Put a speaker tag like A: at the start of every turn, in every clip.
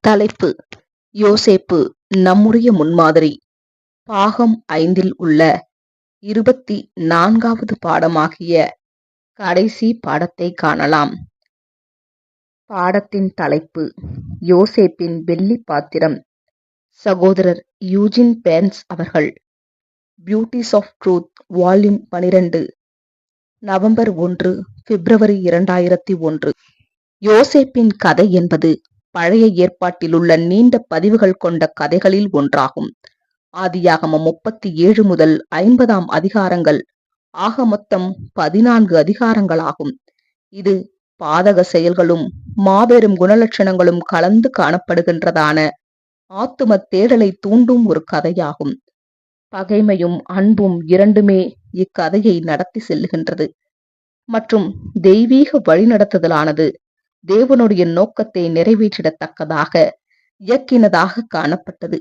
A: தலைப்பு: யோசேப்பு நம்முடைய முன்மாதிரி. பாகம் 5 உள்ள 24வது பாடமாகிய கடைசி பாடத்தை காணலாம். பாடத்தின் தலைப்பு: யோசேப்பின் வெள்ளி பாத்திரம். சகோதரர் யூஜின் பேர்ன்ஸ் அவர்கள். Beauties of truth, volume 12, November 1, February 2001. யோசேப்பின் கதை என்பது பழைய ஏற்பாட்டில் உள்ள நீண்ட பதிவுகள் கொண்ட கதைகளில் ஒன்றாகும். ஆதியாகமம் 37 முதல் 50 அதிகாரங்கள் ஆக மொத்தம் 14 அதிகாரங்களாகும். இது பாதக செயல்களும் மாபெரும் குணலட்சணங்களும் கலந்து காணப்படுகின்றதான ஆத்தும தேடலை தூண்டும் ஒரு கதையாகும். பகைமையும் அன்பும் இரண்டுமே இக்கதையை நடத்தி செல்லுகின்றது. மற்றும் தெய்வீக வழிநடத்துதலானது தேவனுடைய நோக்கத்தை நிறைவேற்றிடத்தக்கதாக இயக்கினதாக காணப்பட்டது.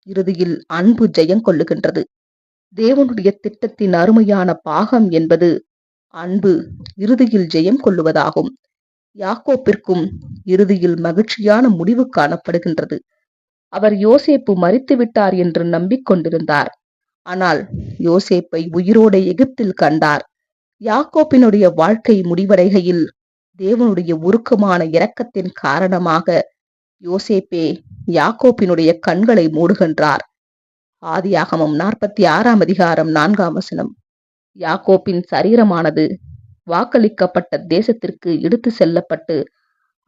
A: இறுதியில் அன்பு ஜெயம் கொள்ளுகின்றது. தேவனுடைய திட்டத்தின் அருமையான பாகம் என்பது அன்பு இறுதியில் ஜெயம் கொள்ளுவதாகும். யாக்கோப்பிற்கும் இறுதியில் மகிழ்ச்சியான முடிவு காணப்படுகின்றது. அவர் யோசேப்பு மரித்து விட்டார் என்று நம்பிக்கொண்டிருந்தார். ஆனால் யோசேப்பை உயிரோடு எகிப்தில் கண்டார். யாக்கோப்பினுடைய வாழ்க்கை முடிவடைகையில் தேவனுடைய உருக்கமான இரக்கத்தின் காரணமாக யோசேப்பே யாக்கோப்பினுடைய கண்களை மூடுகின்றார். ஆதியாகமம் 46 அதிகாரம் 4 யாக்கோப்பின் சரீரமானது வாக்களிக்கப்பட்ட தேசத்திற்கு எடுத்து செல்லப்பட்டு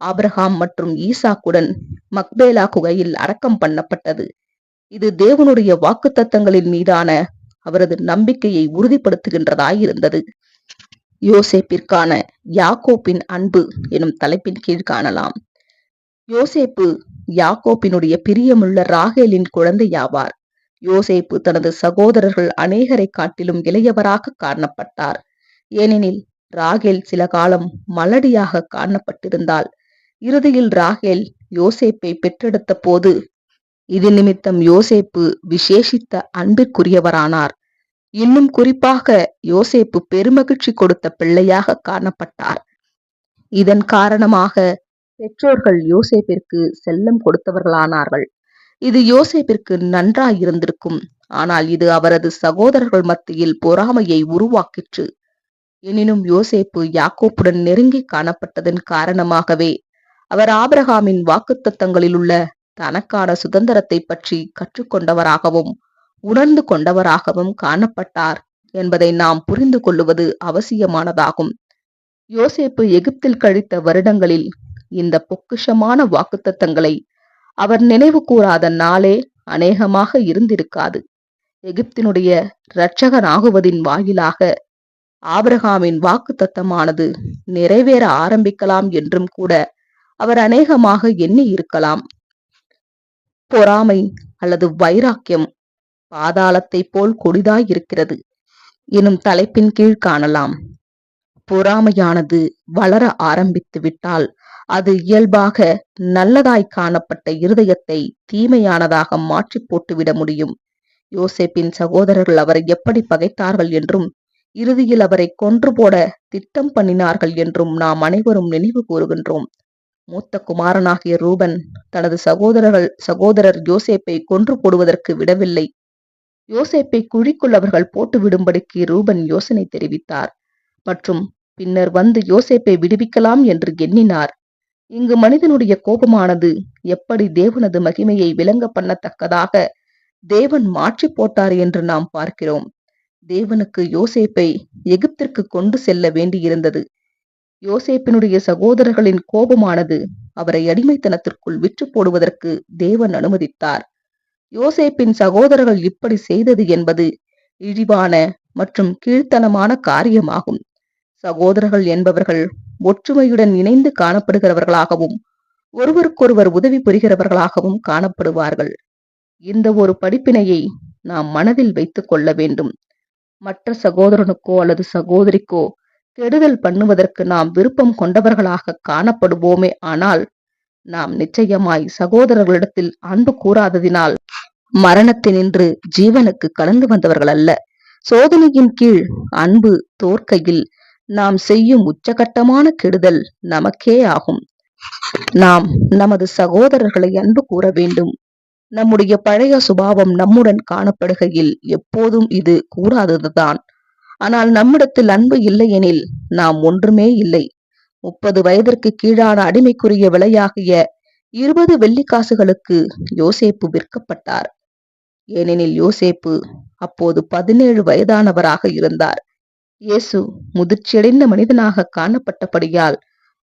A: ஆபிரகாம் மற்றும் ஈசாக்குடன் மக்பேலா குகையில் அடக்கம் பண்ணப்பட்டது. இது தேவனுடைய வாக்குத்தத்தங்களின் மீதான அவரது நம்பிக்கையை உறுதிப்படுத்துகின்றதாயிருந்தது. யோசேப்பிற்கான யாக்கோப்பின் அன்பு எனும் தலைப்பின் கீழ் காணலாம். யோசேப்பு யாக்கோப்பினுடைய பிரியமுள்ள ராகேலின் குழந்தையாவார். யோசேப்பு தனது சகோதரர்கள் அநேகரை காட்டிலும் இளையவராக காணப்பட்டார். ஏனெனில் ராகேல் சில காலம் மலடியாக காணப்பட்டிருந்தாள். இறுதியில் ராகேல் யோசேப்பை பெற்றெடுத்த போது இது நிமித்தம் யோசேப்பு விசேஷித்த அன்பிற்குரியவரானார். இன்னும் குறிப்பாக யோசேப்பு பெருமகிழ்ச்சி கொடுத்த பிள்ளையாக காணப்பட்டார். இதன் காரணமாக பெற்றோர்கள் யோசேப்பிற்கு செல்லம் கொடுத்தவர்களானார்கள். இது யோசேப்பிற்கு நன்றாயிருந்திருக்கும். ஆனால் இது அவரது சகோதரர்கள் மத்தியில் பொறாமையை உருவாக்கிற்று. எனினும் யோசேப்பு யாக்கோப்புடன் நெருங்கி காணப்பட்டதன் காரணமாகவே அவர் ஆபிரகாமின் வாக்குத்தத்தங்களில் உள்ள தனக்கான சுதந்திரத்தை பற்றி கற்றுக்கொண்டவராகவும் உணர்ந்து கொண்டவராகவும் காணப்பட்டார் என்பதை நாம் புரிந்து கொள்ளுவது அவசியமானதாகும். யோசேப்பு எகிப்தில் கழித்த வருடங்களில் இந்த பொக்கிஷமான வாக்குத்தத்தங்களை அவர் நினைவு கூறாத நாளே அநேகமாக இருந்திருக்காது. எகிப்தினுடைய இரட்சகனாகுவதின் வாயிலாக ஆபிரகாமின் வாக்குத்தத்தமானது நிறைவேற ஆரம்பிக்கலாம் என்றும் கூட அவர் அநேகமாக எண்ணி இருக்கலாம். பொறாமை அல்லது வைராக்கியம் பாதாளத்தை போல் கொடிதாய் இருக்கிறது எனும் தலைப்பின் கீழ் காணலாம். பொறாமையானது வளர ஆரம்பித்து விட்டால் அது இயல்பாக நல்லதாய் காணப்பட்ட இருதயத்தை தீமையானதாக மாற்றி போட்டுவிட முடியும். யோசேப்பின் சகோதரர்கள் அவரை எப்படி பகைத்தார்கள் என்றும் இறுதியில் அவரை கொன்று போட திட்டம் பண்ணினார்கள் என்றும் நாம் அனைவரும் நினைவு கூறுகின்றோம். மூத்த குமாரனாகிய ரூபன் தனது சகோதரர் யோசேப்பை கொன்று போடுவதற்கு விடவில்லை. யோசேப்பை குழிக்குள் அவர்கள் போட்டு விடும்படிக்கு ரூபன் யோசனை தெரிவித்தார் மற்றும் பின்னர் வந்து யோசேப்பை விடுவிக்கலாம் என்று எண்ணினார். இங்கு மனிதனுடைய கோபமானது எப்படி தேவனது மகிமையை விளங்க பண்ணத்தக்கதாக தேவன் மாற்றி போட்டார் என்று நாம் பார்க்கிறோம். தேவனுக்கு யோசேப்பை எகிப்திற்கு கொண்டு செல்ல வேண்டியிருந்தது. யோசேப்பினுடைய சகோதரர்களின் கோபமானது அவரை அடிமைத்தனத்திற்குள் விற்று போடுவதற்கு தேவன் அனுமதித்தார். யோசேப்பின் சகோதரர்கள் இப்படி செய்தது என்பது இழிவான மற்றும் கீழ்த்தனமான காரியமாகும். சகோதரர்கள் என்பவர்கள் ஒற்றுமையுடன் இணைந்து காணப்படுகிறவர்களாகவும் ஒருவருக்கொருவர் உதவி புரிகிறவர்களாகவும் காணப்படுவார்கள். இந்த ஒரு படிப்பினையை நாம் மனதில் வைத்துக் கொள்ள வேண்டும். மற்ற சகோதரனுக்கோ அல்லது சகோதரிக்கோ கெடுதல் பண்ணுவதற்கு நாம் விருப்பம் கொண்டவர்களாக காணப்படுவோமே, ஆனால் நாம் நிச்சயமாய் சகோதரர்களிடத்தில் அன்பு கூறாததினால் மரணத்தினின்று ஜீவனுக்கு கடந்து வந்தவர்கள் அல்ல. சோதனையின் கீழ் அன்பு தோற்கையில் நாம் செய்யும் உச்சகட்டமான கெடுதல் நமக்கே ஆகும். நாம் நமது சகோதரர்களை அன்பு கூற வேண்டும். நம்முடைய பழைய சுபாவம் நம்முடன் காணப்படுகையில் எப்போதும் இது கூடாததுதான். ஆனால் நம்மிடத்தில் அன்பு இல்லையெனில் நாம் ஒன்றுமே இல்லை. 30 வயதிற்கு கீழான அடிமைக்குரிய விலையாகிய 20 வெள்ளிக்காசுகளுக்கு யோசேப்பு விற்கப்பட்டார். ஏனெனில் யோசேப்பு அப்போது 17 வயதானவராக இருந்தார். இயேசு முதிர்ச்சியடைந்த மனிதனாக காணப்பட்டபடியால்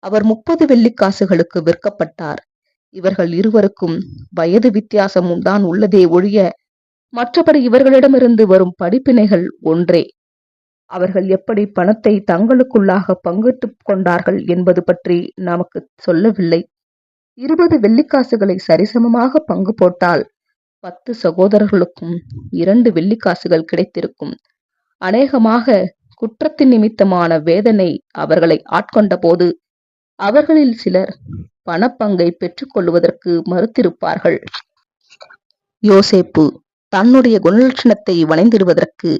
A: அவர் 30 வெள்ளிக்காசுகளுக்கு விற்கப்பட்டார். இவர்கள் இருவருக்கும் வயது வித்தியாசமும் தான் உள்ளதே ஒழிய மற்றபடி இவர்களிடமிருந்து வரும் படிப்பினைகள் ஒன்றே. அவர்கள் எப்படி பணத்தை தங்களுக்குள்ளாக பங்கிட்டுக் கொண்டார்கள் என்பது பற்றி நமக்கு சொல்லவில்லை. 20 வெள்ளிக்காசுகளை சரிசமமாக பங்கு போட்டால் 10 சகோதரர்களுக்கும் 2 வெள்ளிக்காசுகள் கிடைத்திருக்கும். அநேகமாக குற்றத்தின் நிமித்தமான வேதனை அவர்களை ஆட்கொண்ட போது அவர்களில் சிலர் பணப்பங்கை பெற்றுக்கொள்வதற்கு மறுத்திருப்பார்கள். யோசேப்பு தன்னுடைய குணலட்சணத்தை வளைந்திடுவதற்கு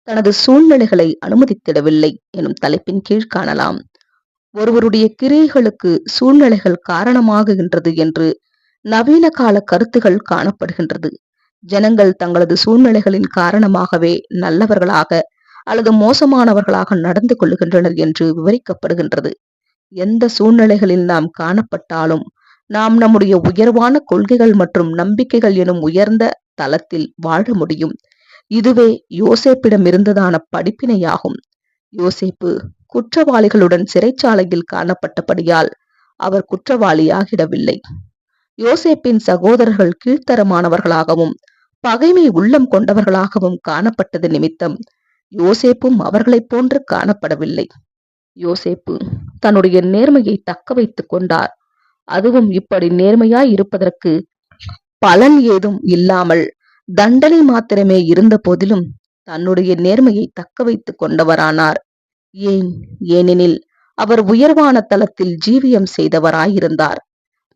A: தனது சூழ்நிலைகளை அனுமதித்திடவில்லை எனும் தலைப்பின் கீழ் காணலாம். ஒருவருடைய கிரியைகளுக்கு சூழ்நிலைகள் காரணமாகுகின்றது என்று நவீன கால கருத்துகள் காணப்படுகின்றது. ஜனங்கள் தங்களது சூழ்நிலைகளின் காரணமாகவே நல்லவர்களாக அல்லது மோசமானவர்களாக நடந்து கொள்ளுகின்றனர் என்று விவரிக்கப்படுகின்றது. எந்த சூழ்நிலைகளில் நாம் காணப்பட்டாலும் நாம் நம்முடைய உயர்வான கொள்கைகள் மற்றும் நம்பிக்கைகள் எனும் உயர்ந்த தளத்தில் வாழ முடியும். இதுவே யோசேப்பிடம் இருந்ததான படிப்பினையாகும். யோசேப்பு குற்றவாளிகளுடன் சிறைச்சாலையில் காணப்பட்டபடியால் அவர் குற்றவாளியாகிடவில்லை. யோசேப்பின் சகோதரர்கள் கீழ்த்தரமானவர்களாகவும் பகைமை உள்ளம் கொண்டவர்களாகவும் காணப்பட்டது நிமித்தம் யோசேப்பும் அவர்களைப் போன்று காணப்படவில்லை. யோசேப்பு தன்னுடைய நேர்மையை தக்க வைத்துக் கொண்டார். அதுவும் இப்படி நேர்மையாய் இருப்பதற்கு பலன் ஏதும் இல்லாமல் தண்டனை மாத்திரமே இருந்த போதிலும் தன்னுடைய நேர்மையை தக்க வைத்துக் கொண்டவரானார். ஏனெனில் அவர் உயர்வான தளத்தில் ஜீவியம் செய்தவராயிருந்தார்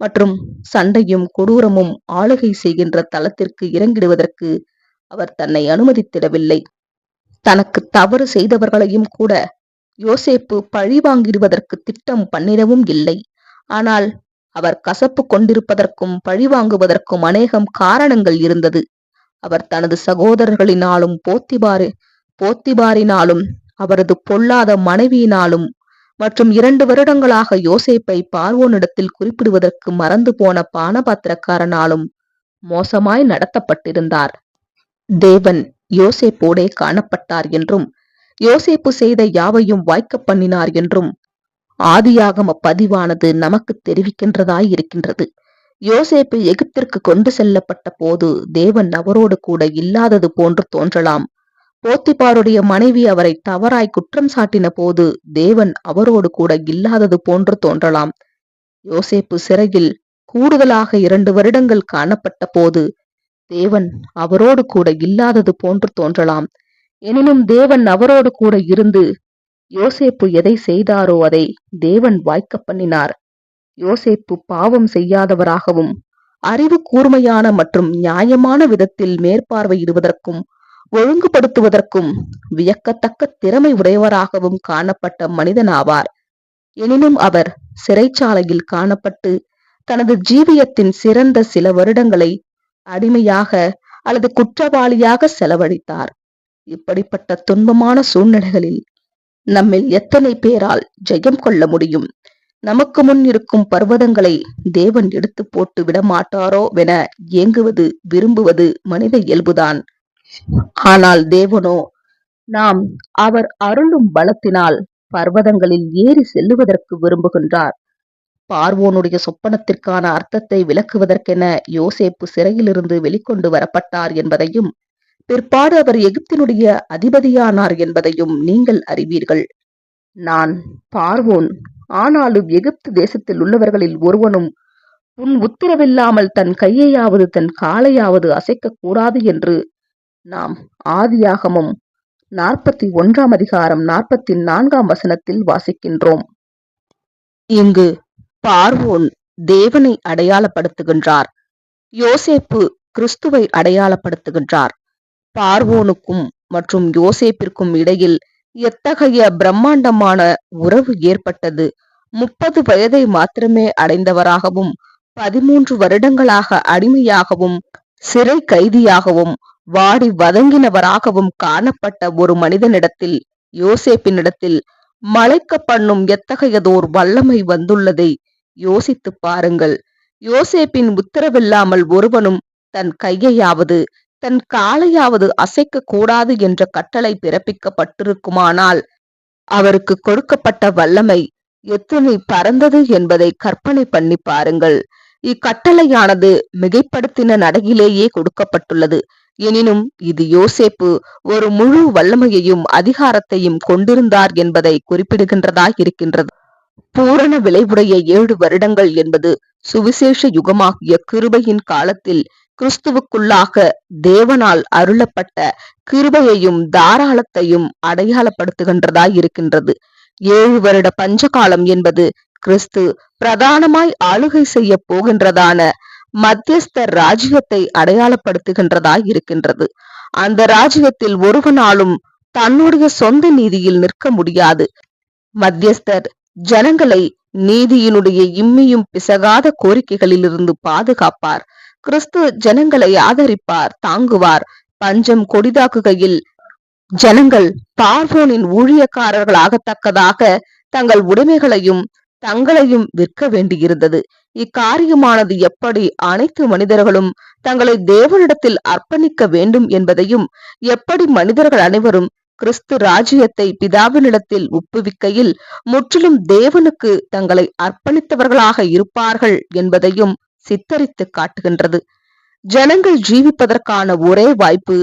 A: மற்றும் சண்டையும் கொடூரமும் ஆளுகை செய்கின்ற தளத்திற்கு இறங்கிடுவதற்கு அவர் தன்னை அனுமதித்திடவில்லை. தனக்கு தவறு செய்தவர்களையும் கூட யோசேப்பு பழி வாங்கிடுவதற்கு திட்டம் பண்ணிடவும் இல்லை. ஆனால் அவர் கசப்பு கொண்டிருப்பதற்கும் பழி வாங்குவதற்கும் அநேகம் காரணங்கள் இருந்தது. அவர் தனது சகோதரர்களினாலும் போத்திபாரினாலும் அவரது பொல்லாத மனைவியினாலும் மற்றும் 2 வருடங்களாக யோசேப்பை பார்வோனிடத்தில் குறிப்பிடுவதற்கு மறந்து போன பானபாத்திரக்காரனாலும் மோசமாய் நடத்தப்பட்டிருந்தார். தேவன் யோசேப்போடே காணப்பட்டார் என்றும் யோசேப்பு செய்த யாவையும் வாய்க்க பண்ணினார் என்றும் ஆதியாகம பதிவானது நமக்கு தெரிவிக்கின்றதாய் இருக்கின்றது. யோசேப்பு எகிப்திற்கு கொண்டு செல்லப்பட்ட போது தேவன் அவரோடு கூட இல்லாதது போன்று தோன்றலாம். போத்திபாருடைய மனைவி அவரை தவறாய் குற்றம் சாட்டின போது தேவன் அவரோடு கூட இல்லாதது போன்று தோன்றலாம். யோசேப்பு சிறையில் கூடுதலாக 2 வருடங்கள் காணப்பட்ட போது தேவன் அவரோடு கூட இல்லாதது போன்று தோன்றலாம். எனினும் தேவன் அவரோடு கூட இருந்து யோசேப்பு எதை செய்தாரோ அதை தேவன் வாய்க்க பண்ணினார். யோசேப்பு பாவம் செய்யாதவராகவும் அறிவு கூர்மையான மற்றும் நியாயமான விதத்தில் மேற்பார்வையிடுவதற்கும் ஒழுங்குபடுத்துவதற்கும் வியக்கத்தக்க திறமை உடையவராகவும் காணப்பட்ட மனிதனாவார். எனினும் அவர் சிறைச்சாலையில் காணப்பட்டு தனது ஜீவியத்தின் சிறந்த சில வருடங்களை அடிமையாக அல்லது குற்றவாளியாக செலவழித்தார். இப்படிப்பட்ட துன்பமான சூழ்நிலைகளில் நம்மில் எத்தனை பேரால் ஜெயம் கொள்ள முடியும்? நமக்கு முன் இருக்கும் பர்வதங்களை தேவன் எடுத்து போட்டு விடமாட்டாரோ என ஏங்குவது விரும்புவது மனித இயல்புதான். ஆனால் தேவனோ நாம் அவர் அருளும் பலத்தினால் பர்வதங்களில் ஏறி செல்லுவதற்கு விரும்புகின்றார். பார்வோனுடைய சொப்பனத்திற்கான அர்த்தத்தை விளக்குவதற்கென யோசேப்பு சிறையிலிருந்து வெளிக்கொண்டு வரப்பட்டார் என்பதையும் பிற்பாடு அவர் எகிப்தினுடைய அதிபதியானார் என்பதையும் நீங்கள் அறிவீர்கள். நான் பார்வோன், ஆனாலும் எகிப்து தேசத்தில் உள்ளவர்களில் ஒருவனும் உன் உத்தரவில்லாமல் தன் கையையாவது தன் காலையாவது அசைக்க கூடாது என்று நாம் ஆதியாகமம் 41 அதிகாரம் 44 வசனத்தில் வாசிக்கின்றோம். இங்கு பார்வோன் தேவனை அடையாளப்படுத்துகின்றார். யோசேப்பு கிறிஸ்துவை அடையாளப்படுத்துகின்றார். பார்வோனுக்கும் மற்றும் யோசேப்பிற்கும் இடையில் எத்தகைய பிரம்மாண்டமான உறவு ஏற்பட்டது, 30 வயதை மாத்திரமே அடைந்தவராகவும் 13 வருடங்களாக அடிமையாகவும் சிறை கைதியாகவும் வாடி வதங்கினவராகவும் காணப்பட்ட ஒரு மனிதனிடத்தில், யோசேப்பினிடத்தில் மலைக்க பண்ணும் எத்தகையதோர் வல்லமை வந்துள்ளதை யோசித்துப் பாருங்கள். யோசேப்பின் உத்தரவில்லாமல் ஒருவனும் தன் கையையாவது தன் காலையாவது அசைக்க கூடாது என்ற கட்டளை பிறப்பிக்கப்பட்டிருக்குமானால் அவருக்கு கொடுக்கப்பட்ட வல்லமை எத்தனை பரந்தது என்பதை கற்பனை பண்ணி பாருங்கள். இக்கட்டளையானது மிகைப்படுத்தின நடையிலேயே கொடுக்கப்பட்டுள்ளது. எனினும் இது யோசேப்பு ஒரு முழு வல்லமையையும் அதிகாரத்தையும் கொண்டிருந்தார் என்பதை குறிப்பிடுகின்றதாய் இருக்கின்றது. பூரண விளைவுடைய 7 வருடங்கள் என்பது சுவிசேஷ யுகமாகிய கிருபையின் காலத்தில் கிறிஸ்துவுக்குள்ளாக தேவனால் அருளப்பட்ட கிருபையையும் தாராளத்தையும் அடையாளப்படுத்துகின்றதாய் இருக்கின்றது. 7 வருட பஞ்சகாலம் என்பது கிறிஸ்து பிரதானமாய் ஆளுகை செய்ய போகின்றதான மத்தியஸ்தர் ராஜ்யத்தை அடையாளப்படுத்துகின்றதாய் இருக்கின்றது. அந்த ராஜ்யத்தில் ஒருவனாலும் தன்னுடைய சொந்த நீதியில் நிற்க முடியாது. மத்தியஸ்தர் ஜனங்களை நீதியினுடைய இம்மியும் பிசகாத கோரிக்கைகளிலிருந்து பாதுகாப்பார். கிறிஸ்து ஜனங்களை ஆதரிப்பார், தாங்குவார். பஞ்சம் கொடிதாக்குகையில் ஜனங்கள் பார்வோனின் ஊழியக்காரர்களாகத்தக்கதாக தங்கள் உடைமைகளையும் தங்களையும் விற்க வேண்டியிருந்தது. இக்காரியமானது எப்படி அனைத்து மனிதர்களும் தங்களை தேவனிடத்தில் அர்ப்பணிக்க வேண்டும் என்பதையும், எப்படி மனிதர்கள் அனைவரும் கிறிஸ்து ராஜ்யத்தை பிதாவினிடத்தில் ஒப்புவிக்கையில் முற்றிலும் தேவனுக்கு தங்களை அர்ப்பணித்தவர்களாக இருப்பார்கள் என்பதையும் சித்தரித்து காட்டுகின்றது. ஜனங்கள் ஜீவிப்பதற்கான ஒரே வாய்ப்பு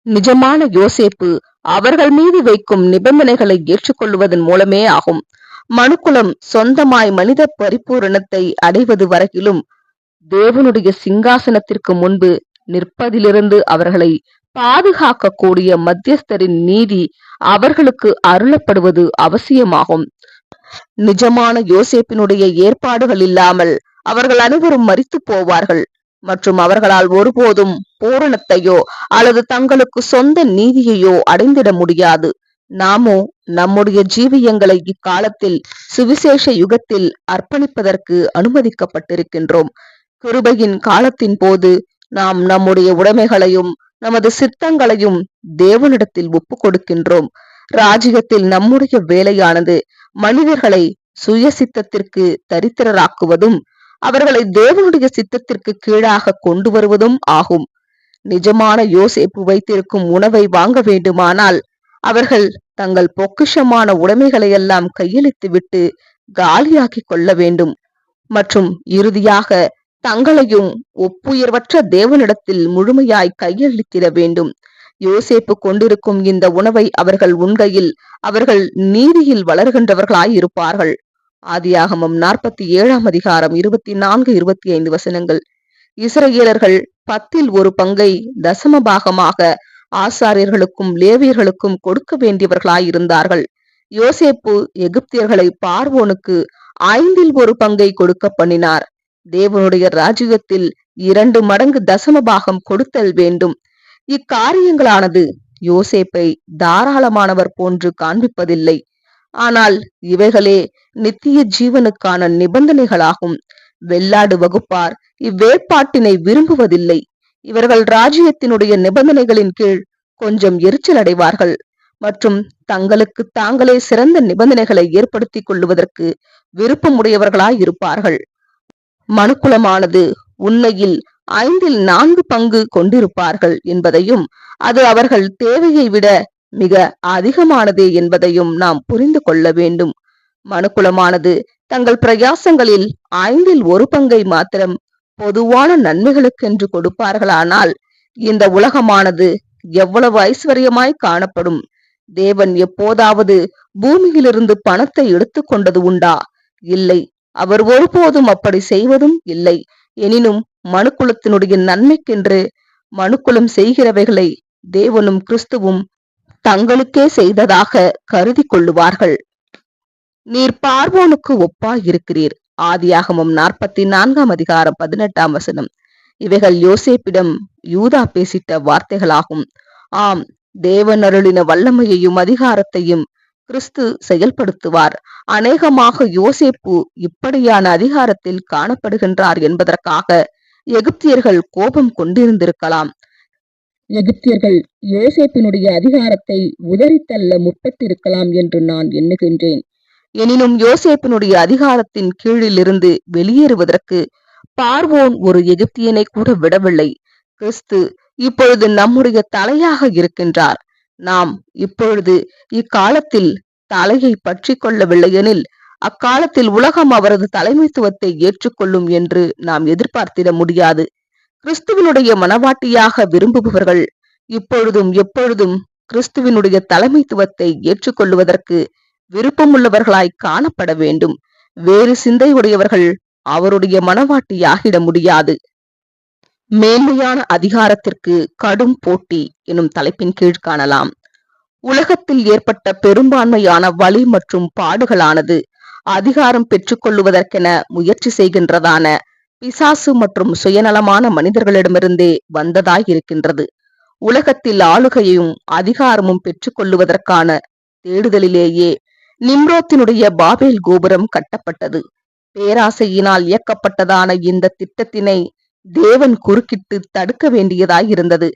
A: நிஜமான யோசேப்பு அவர்கள் மீது வைக்கும் நிபந்தனைகளை ஏற்றுக்கொள்வதன் மூலமே ஆகும். மனுக்குலம் சொந்தமாய் மனித பரிபூரணத்தை அடைவது வரையிலும் தேவனுடைய சிங்காசனத்திற்கு முன்பு நிற்பதிலிருந்து அவர்களை பாதுகாக்கக்கூடிய மத்தியஸ்தரின் நீதி அவர்களுக்கு அருளப்படுவது அவசியமாகும். நிஜமான யோசேப்பினுடைய ஏற்பாடுகள் இல்லாமல் அவர்கள் அனைவரும் மரித்து போவார்கள் மற்றும் அவர்களால் ஒருபோதும் பூரணத்தையோ அல்லது தங்களுக்கு சொந்த நீதியையோ அடைந்திட முடியாது. நாமோ நம்முடைய ஜீவியங்களை இக்காலத்தில் சுவிசேஷ யுகத்தில் அர்ப்பணிப்பதற்கு அனுமதிக்கப்பட்டிருக்கின்றோம். கிருபையின் காலத்தின் போது நாம் நம்முடைய உடைமைகளையும் நமது சித்தங்களையும் தேவனிடத்தில் ஒப்பு கொடுக்கின்றோம். ராஜ்யத்தில் நம்முடைய வேலையானது மனிதர்களை சுய சித்தத்திற்கு தரித்திரராக்குவதும் அவர்களை தேவனுடைய சித்தத்திற்கு கீழாக கொண்டு வருவதும் ஆகும். நிஜமான யோசேப்பு வைத்திருக்கும் உணவை வாங்க வேண்டுமானால் அவர்கள் தங்கள் பொக்கிஷமான உடைமைகளை எல்லாம் கையளித்து விட்டு காலியாக்கி கொள்ள வேண்டும் மற்றும் இறுதியாக தங்களையும் ஒப்புயர்வற்ற தேவனிடத்தில் முழுமையாய் கையளித்திட வேண்டும். யோசேப்பு கொண்டிருக்கும் இந்த உணவை அவர்கள் உண்கையில் அவர்கள் நீதியில் வளர்கின்றவர்களாய் இருப்பார்கள். ஆதியாகமம் 47 அதிகாரம் 24, 25 வசனங்கள். இஸ்ரவேலர்கள் 10ல் 1 பங்கை தசம பாகமாக ஆசாரியர்களுக்கும் லேவியர்களுக்கும் கொடுக்க வேண்டியவர்களாயிருந்தார்கள். யோசேப்பு எகிப்தியர்களை பார்வோனுக்கு 5ல் 1 பங்கை கொடுக்க பண்ணினார். தேவனுடைய ராஜ்யத்தில் 2 மடங்கு தசம பாகம் கொடுத்தல் வேண்டும். இக்காரியங்களானது யோசேப்பை தாராளமானவர் போன்று காண்பிப்பதில்லை. ஆனால் இவைகளே நித்திய ஜீவனுக்கான நிபந்தனைகளாகும். வெள்ளாடு வகுப்பார் இவ்வேற்பாட்டினை விரும்புவதில்லை. இவர்கள் ராஜ்யத்தினுடைய நிபந்தனைகளின் கீழ் கொஞ்சம் எரிச்சல் அடைவார்கள் மற்றும் தங்களுக்கு தாங்களே சிறந்த நிபந்தனைகளை ஏற்படுத்திக் கொள்வதற்கு விருப்பமுடையவர்களாய் இருப்பார்கள். மனுக்குலமானது உண்மையில் 5ல் 4 பங்கு கொண்டிருப்பார்கள் என்பதையும் அது அவர்கள் தேவையை விட மிக அதிகமானதே என்பதையும் நாம் புரிந்து கொள்ள வேண்டும். மனுக்குலமானது தங்கள் பிரயாசங்களில் 5ல் 1 பங்கை மாத்திரம் பொதுவான நன்மைகளுக்கென்று கொடுப்பார்களானால் இந்த உலகமானது எவ்வளவு ஐஸ்வர்யமாய் காணப்படும். தேவன் எப்போதாவது பூமியிலிருந்து பணத்தை எடுத்துக் கொண்டது உண்டா? இல்லை, அவர் ஒருபோதும் அப்படி செய்வதும் இல்லை. எனினும் மனுக்குலத்தினுடைய நன்மைக்கென்று மனுக்குலம் செய்கிறவைகளை தேவனும் கிறிஸ்துவும் தங்களுக்கே செய்ததாக கருதி கொள்ளுவார்கள். நீர் பார்வோனுக்கு ஒப்பாய் இருக்கிறீர். ஆதியாகமம் 44 அதிகாரம் 18 வசனம். இவைகள் யோசேப்பிடம் யூதா பேசிட்ட வார்த்தைகளாகும். ஆம், தேவன் அருளின வல்லமையையும் அதிகாரத்தையும் கிறிஸ்து செயல்படுத்துவார். அநேகமாக யோசேப்பு இப்படியான அதிகாரத்தில் காணப்படுகின்றார் என்பதற்காக எகிப்தியர்கள் கோபம் கொண்டிருந்திருக்கலாம். எகிப்தியர்கள் யோசேப்பினுடைய அதிகாரத்தை உதறித்தள்ள முற்பட்டிருக்கலாம் என்று நான் எண்ணுகின்றேன். எனினும் யோசேப்பினுடைய அதிகாரத்தின் கீழிலிருந்து வெளியேறுவதற்கு பார்வோன் ஒரு எகிப்தியனை கூட விடவில்லை. கிறிஸ்து இப்பொழுது நம்முடைய தலையாக இருக்கின்றார். நாம் இப்பொழுது இக்காலத்தில் தலையை பற்றி கொள்ளவில்லை எனில் அக்காலத்தில் உலகம் அவரது தலைமைத்துவத்தை ஏற்றுக்கொள்ளும் என்று நாம் எதிர்பார்த்திட முடியாது. கிறிஸ்துவனுடைய மனவாட்டியாக விரும்புபவர்கள் இப்பொழுதும் எப்பொழுதும் கிறிஸ்துவனுடைய தலைமைத்துவத்தை ஏற்றுக்கொள்வதற்கு விருப்பமுள்ளவர்களாய் காணப்பட வேண்டும். வேறு சிந்தையுடையவர்கள் அவருடைய மனவாட்டியாகிட முடியாது. மேன்மையான அதிகாரத்திற்கு கடும் போட்டி எனும் தலைப்பின் கீழ் காணலாம். உலகத்தில் ஏற்பட்ட பெரும்பான்மையான வலி மற்றும் பாடுகளானது அதிகாரம் பெற்றுக்கொள்ளுவதற்கென முயற்சி செய்கின்றதான பிசாசு மற்றும் சுயநலமான மனிதர்களிடமிருந்தே வந்ததாய் இருக்கின்றது. உலகத்தில் ஆளுகையும் அதிகாரமும் பெற்றுக்கொள்ளுவதற்கான தேடுதலிலேயே நிம்ரோத்தினுடைய பாபேல் கோபுரம் கட்டப்பட்டது. பேராசையினால் இயக்கப்பட்டதான இந்த திட்டத்தினை தேவன் குறுக்கிட்டு தடுக்க வேண்டியதாய் இருந்தது.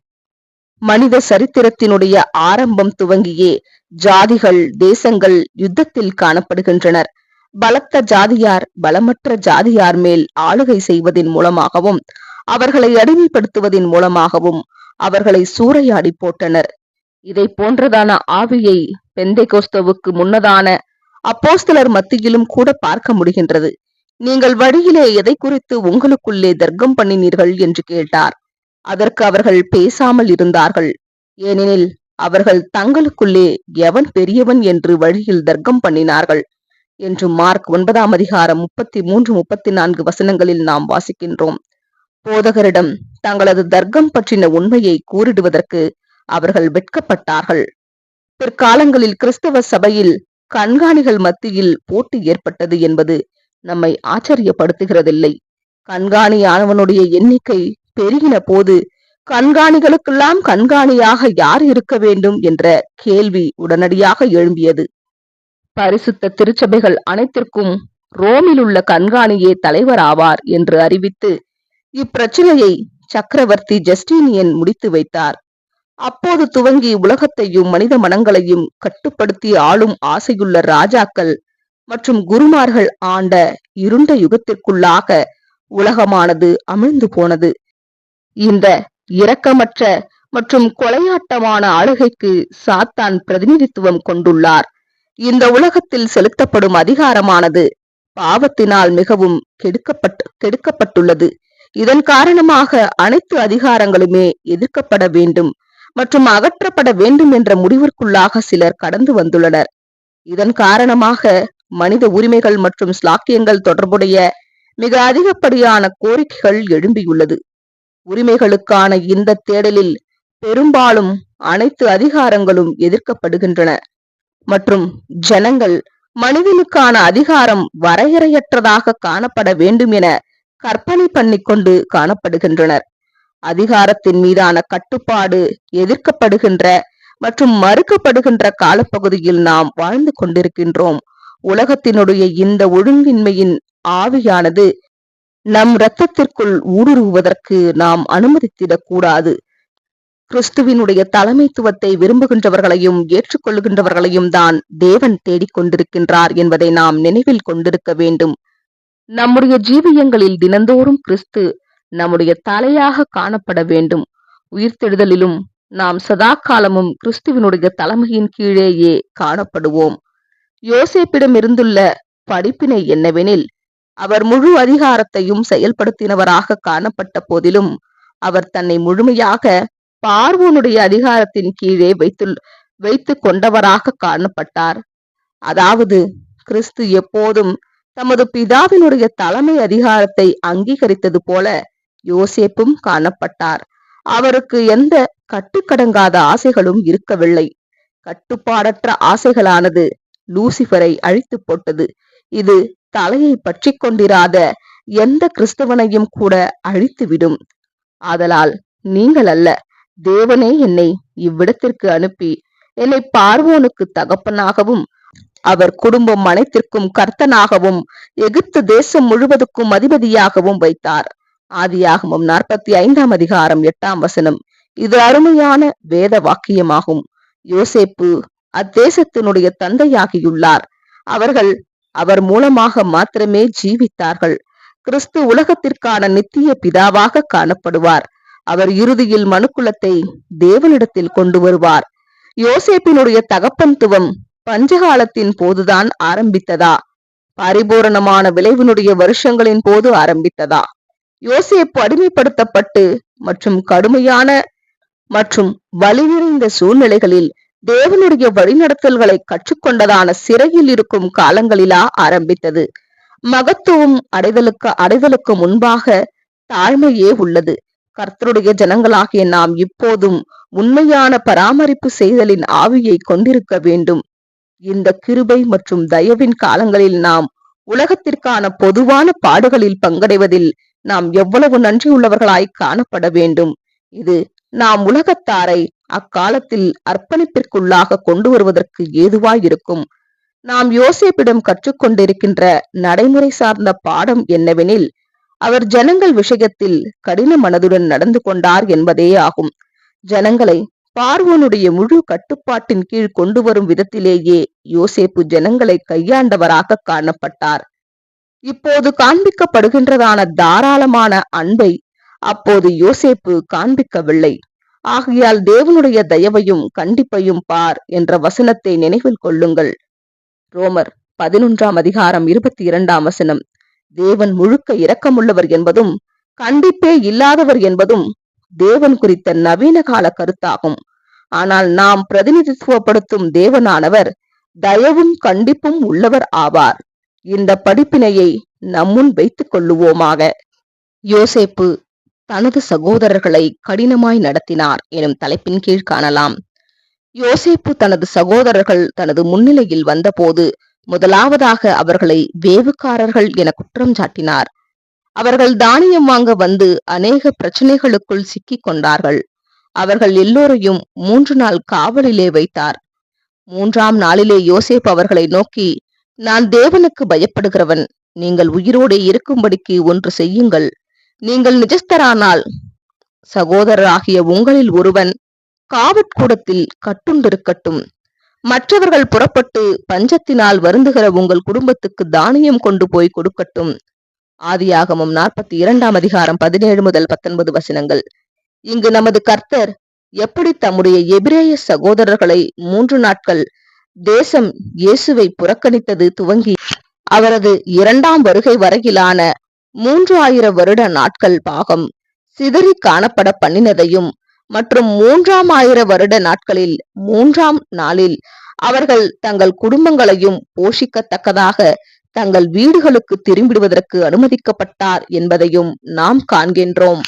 A: மனித சரித்திரத்தினுடைய ஆரம்பம் துவங்கியே ஜாதிகள் தேசங்கள் யுத்தத்தில் காணப்படுகின்றனர். பலத்த ஜாதியார் பலமற்ற ஜாதியார் மேல் ஆளுகை செய்வதன் மூலமாகவும் அவர்களை அடிமைப்படுத்துவதன் மூலமாகவும் அவர்களை சூறையாடி போட்டனர். இதை போன்றதான ஆவியை பெந்தைகோஸ்துவுக்கு முன்னதான அப்போஸ்தலர் மத்தியிலும் கூட பார்க்க முடிகின்றது. நீங்கள் வழியிலே எதை குறித்து உங்களுக்குள்ளே தர்க்கம் பண்ணினீர்கள் என்று கேட்டார். அதற்கு அவர்கள் பேசாமல் இருந்தார்கள். ஏனெனில் அவர்கள் தங்களுக்குள்ளே எவன் பெரியவன் என்று வழியில் தர்க்கம் பண்ணினார்கள் என்று மார்க் 9 அதிகாரம் 33, 34 வசனங்களில் நாம் வாசிக்கின்றோம். போதகரிடம் தங்களது தர்க்கம் பற்றின உண்மையை கூறிடுவதற்கு அவர்கள் வெட்கப்பட்டார்கள். பிற்காலங்களில் கிறிஸ்தவ சபையில் கண்காணிகள் மத்தியில் போட்டி ஏற்பட்டது என்பது நம்மை ஆச்சரியப்படுத்துகிறதில்லை. கண்காணியானவனுடைய எண்ணிக்கை பெருகின போது கண்காணிகளுக்கெல்லாம் கண்காணியாக யார் இருக்க வேண்டும் என்ற கேள்வி உடனடியாக எழும்பியது. பரிசுத்த திருச்சபைகள் அனைத்திற்கும் ரோமில் உள்ள கண்காணியே தலைவர் ஆவார் என்று அறிவித்து இப்பிரச்சனையை சக்கரவர்த்தி ஜஸ்டினியன் முடித்து வைத்தார். அப்போது துவங்கி உலகத்தையும் மனித மனங்களையும் கட்டுப்படுத்தி ஆளும் ஆசையுள்ள ராஜாக்கள் மற்றும் குருமார்கள் ஆண்ட இருண்ட யுகத்திற்குள்ளாக உலகமானது அமிழ்ந்து போனது. இந்த இரக்கமற்ற மற்றும் கொலையாட்டமான ஆளுகைக்கு சாத்தான் பிரதிநிதித்துவம் கொண்டுள்ளார். இந்த உலகத்தில் செலுத்தப்படும் அதிகாரமானது பாவத்தினால் மிகவும் கெடுக்கப்பட்டுள்ளது. இதன் காரணமாக அனைத்து அதிகாரங்களுமே எதிர்க்கப்பட வேண்டும் மற்றும் அகற்றப்பட வேண்டும் என்ற முடிவிற்குள்ளாக சிலர் கடந்து வந்துள்ளனர். இதன் காரணமாக மனித உரிமைகள் மற்றும் ஸ்லாக்கியங்கள் தொடர்புடைய மிக அதிகப்படியான கோரிக்கைகள் எழும்பியுள்ளது. உரிமைகளுக்கான இந்த தேடலில் பெரும்பாலும் அனைத்து அதிகாரங்களும் எதிர்க்கப்படுகின்றன மற்றும் ஜனங்கள் மனிதனுக்கான அதிகாரம் வரையறையற்றதாக காணப்பட வேண்டும் என கற்பனை பண்ணிக்கொண்டு காணப்படுகின்றனர். அதிகாரத்தின் மீதான கட்டுப்பாடு எதிர்க்கப்படுகின்ற மற்றும் மறுக்கப்படுகின்ற காலப்பகுதியில் நாம் வாழ்ந்து கொண்டிருக்கின்றோம். உலகத்தினுடைய இந்த ஒழுங்கின்மையின் ஆவியானது நம் இரத்தத்திற்குள் ஊடுருவுவதற்கு நாம் அனுமதித்திடக் கூடாது. கிறிஸ்துவினுடைய தலைமைத்துவத்தை விரும்புகின்றவர்களையும் ஏற்றுக்கொள்ளுகின்றவர்களையும் தான் தேவன் தேடிக்கொண்டிருக்கின்றார் என்பதை நாம் நினைவில் கொண்டிருக்க வேண்டும். நம்முடைய ஜீவியங்களில் தினந்தோறும் கிறிஸ்து நம்முடைய தலையாக காணப்பட வேண்டும். உயிர்த்தெழுதலிலும் நாம் சதா காலமும் கிறிஸ்துவினுடைய தலைமையின் கீழேயே காணப்படுவோம். யோசேப்பிடம் இருந்துள்ள படிப்பினை என்னவெனில், அவர் முழு அதிகாரத்தையும் செயல்படுத்தினவராக காணப்பட்ட போதிலும் அவர் தன்னை முழுமையாக பார்வோனுடைய அதிகாரத்தின் கீழே வைத்து கொண்டவராக காணப்பட்டார். அதாவது கிறிஸ்து எப்போதும் தமது பிதாவினுடைய தலைமை அதிகாரத்தை அங்கீகரித்தது போல யோசேப்பும் காணப்பட்டார். அவருக்கு எந்த கட்டுக்கடங்காத ஆசைகளும் இருக்கவில்லை. கட்டுப்பாடற்ற ஆசைகளானது லூசிபரை அழித்து போட்டது. இது தலையை பற்றி கொண்டிராத எந்த கிறிஸ்தவனையும் கூட அழித்துவிடும். ஆதலால் நீங்கள் அல்ல, தேவனே என்னை இவ்விடத்திற்கு அனுப்பி என்னை பார்வோனுக்கு தகப்பனாகவும் அவர் குடும்பம் அனைத்திற்கும் கர்த்தனாகவும் எகிப்து தேசம் முழுவதுக்கும் அதிபதியாகவும் வைத்தார். ஆதியாகமம் 45 அதிகாரம் 8 இது அருமையான வேத வாக்கியமாகும். யோசேப்பு அத்தேசத்தினுடைய தந்தையாகியுள்ளார். அவர்கள் அவர் மூலமாக மாத்திரமே ஜீவித்தார்கள். கிறிஸ்து உலகத்திற்கான நித்திய பிதாவாக காணப்படுவார். அவர் இறுதியில் மனுக்குலத்தை தேவனிடத்தில் கொண்டு வருவார். யோசேப்பினுடைய தகப்பன்துவம் பஞ்சகாலத்தின் போதுதான் ஆரம்பித்ததா? பரிபூரணமான விளைவினுடைய வருஷங்களின் போது ஆரம்பித்ததா? யோசேப்பு அடிமைப்படுத்தப்பட்டு மற்றும் கடுமையான மற்றும் வலி நிறைந்த சூழ்நிலைகளில் தேவனுடைய வழிநடத்தல்களை கற்றுக்கொண்டதான சிறையில் இருக்கும் காலங்களிலா ஆரம்பித்தது? மகத்துவம் அடைதலுக்கு முன்பாக தாழ்மையே உள்ளது. கர்த்தருடைய ஜனங்களாகிய நாம் இப்போதும் உண்மையான பராமரிப்பு செய்தலின் ஆவியை கொண்டிருக்க வேண்டும். இந்த கிருபை மற்றும் தயவின் காலங்களில் நாம் உலகத்திற்கான பொதுவான பாடுகளில் பங்கடைவதில் நாம் எவ்வளவு நன்றியுள்ளவர்களாய் காணப்பட வேண்டும். இது நாம் உலகத்தாரை அக்காலத்தில் அர்ப்பணிப்பிற்குள்ளாக கொண்டு வருவதற்கு ஏதுவாயிருக்கும். நாம் யோசேப்பிடம் கற்றுக்கொண்டிருக்கின்ற நடைமுறை சார்ந்த பாடம் என்னவெனில், அவர் ஜனங்கள் விஷயத்தில் கடின மனதுடன் நடந்து கொண்டார் என்பதே ஆகும். ஜனங்களை பார்வோனுடைய முழு கட்டுப்பாட்டின் கீழ் கொண்டு வரும் விதத்திலேயே யோசேப்பு ஜனங்களை கையாண்டவராக காணப்பட்டார். இப்போது காண்பிக்கப்படுகின்றதான தாராளமான அன்பை அப்போது யோசேப்பு காண்பிக்கவில்லை. ஆகையால் தேவனுடைய தயவையும் கண்டிப்பையும் பார் என்ற வசனத்தை நினைவில் கொள்ளுங்கள். ரோமர் 11 அதிகாரம் 22 தேவன் முழுக்க இரக்கமுள்ளவர் என்பதும் கண்டிப்பே இல்லாதவர் என்பதும் தேவன் குறித்த நவீன கால கருத்தாகும். ஆனால் நாம் பிரதிநிதித்துவப்படுத்தும் தேவனானவர் தயவும் கண்டிப்பும் உள்ளவர் ஆவார். இந்த படிப்பினையை நம்முன் வைத்துக் கொள்ளுவோமாக. யோசேப்பு தனது சகோதரர்களை கடினமாய் நடத்தினார் எனும் தலைப்பின் கீழ் காணலாம். யோசேப்பு தனது சகோதரர்கள் தனது முன்னிலையில் வந்தபோது முதலாவதாக அவர்களை வேவுக்காரர்கள் என குற்றம் சாட்டினார். அவர்கள் தானியம் வாங்க வந்து அநேக பிரச்சனைகளுக்குள் சிக்கிக் கொண்டார்கள். அவர்கள் எல்லோரையும் 3 நாள் காவலிலே வைத்தார். 3ஆம் நாளிலே யோசேப்பு அவர்களை நோக்கி, நான் தேவனுக்கு பயப்படுகிறவன். நீங்கள் உயிரோடு இருக்கும்படிக்கு ஒன்று செய்யுங்கள். நீங்கள் நிஜஸ்தரானால் சகோதரராகிய உங்களில் ஒருவன் காவற்கூடத்தில் கட்டுண்டிருக்கட்டும். மற்றவர்கள் புறப்பட்டு பஞ்சத்தினால் வருந்துகிற உங்கள் குடும்பத்துக்கு தானியம் கொண்டு போய் கொடுக்கட்டும். ஆதியாகமம் 42 அதிகாரம் 17 முதல் 19 இங்கு நமது கர்த்தர் எப்படி தம்முடைய எபிரேய சகோதரர்களை 3 நாட்கள் தேசம் இயேசுவை புறக்கணித்தது துவங்கி அவரது 2ஆம் வருகை வரையிலான 3000 வருட நாட்கள் பாகம் சிதறி காணப்பட பண்ணினதையும் மற்றும் 3ஆம் 1000 வருட நாட்களில் 3ஆம் நாளில் அவர்கள் தங்கள் குடும்பங்களையும் போஷிக்கத்தக்கதாக தங்கள் வீடுகளுக்கு திரும்பிடுவதற்கு அனுமதிக்கப்பட்டார் என்பதையும் நாம் காண்கின்றோம்.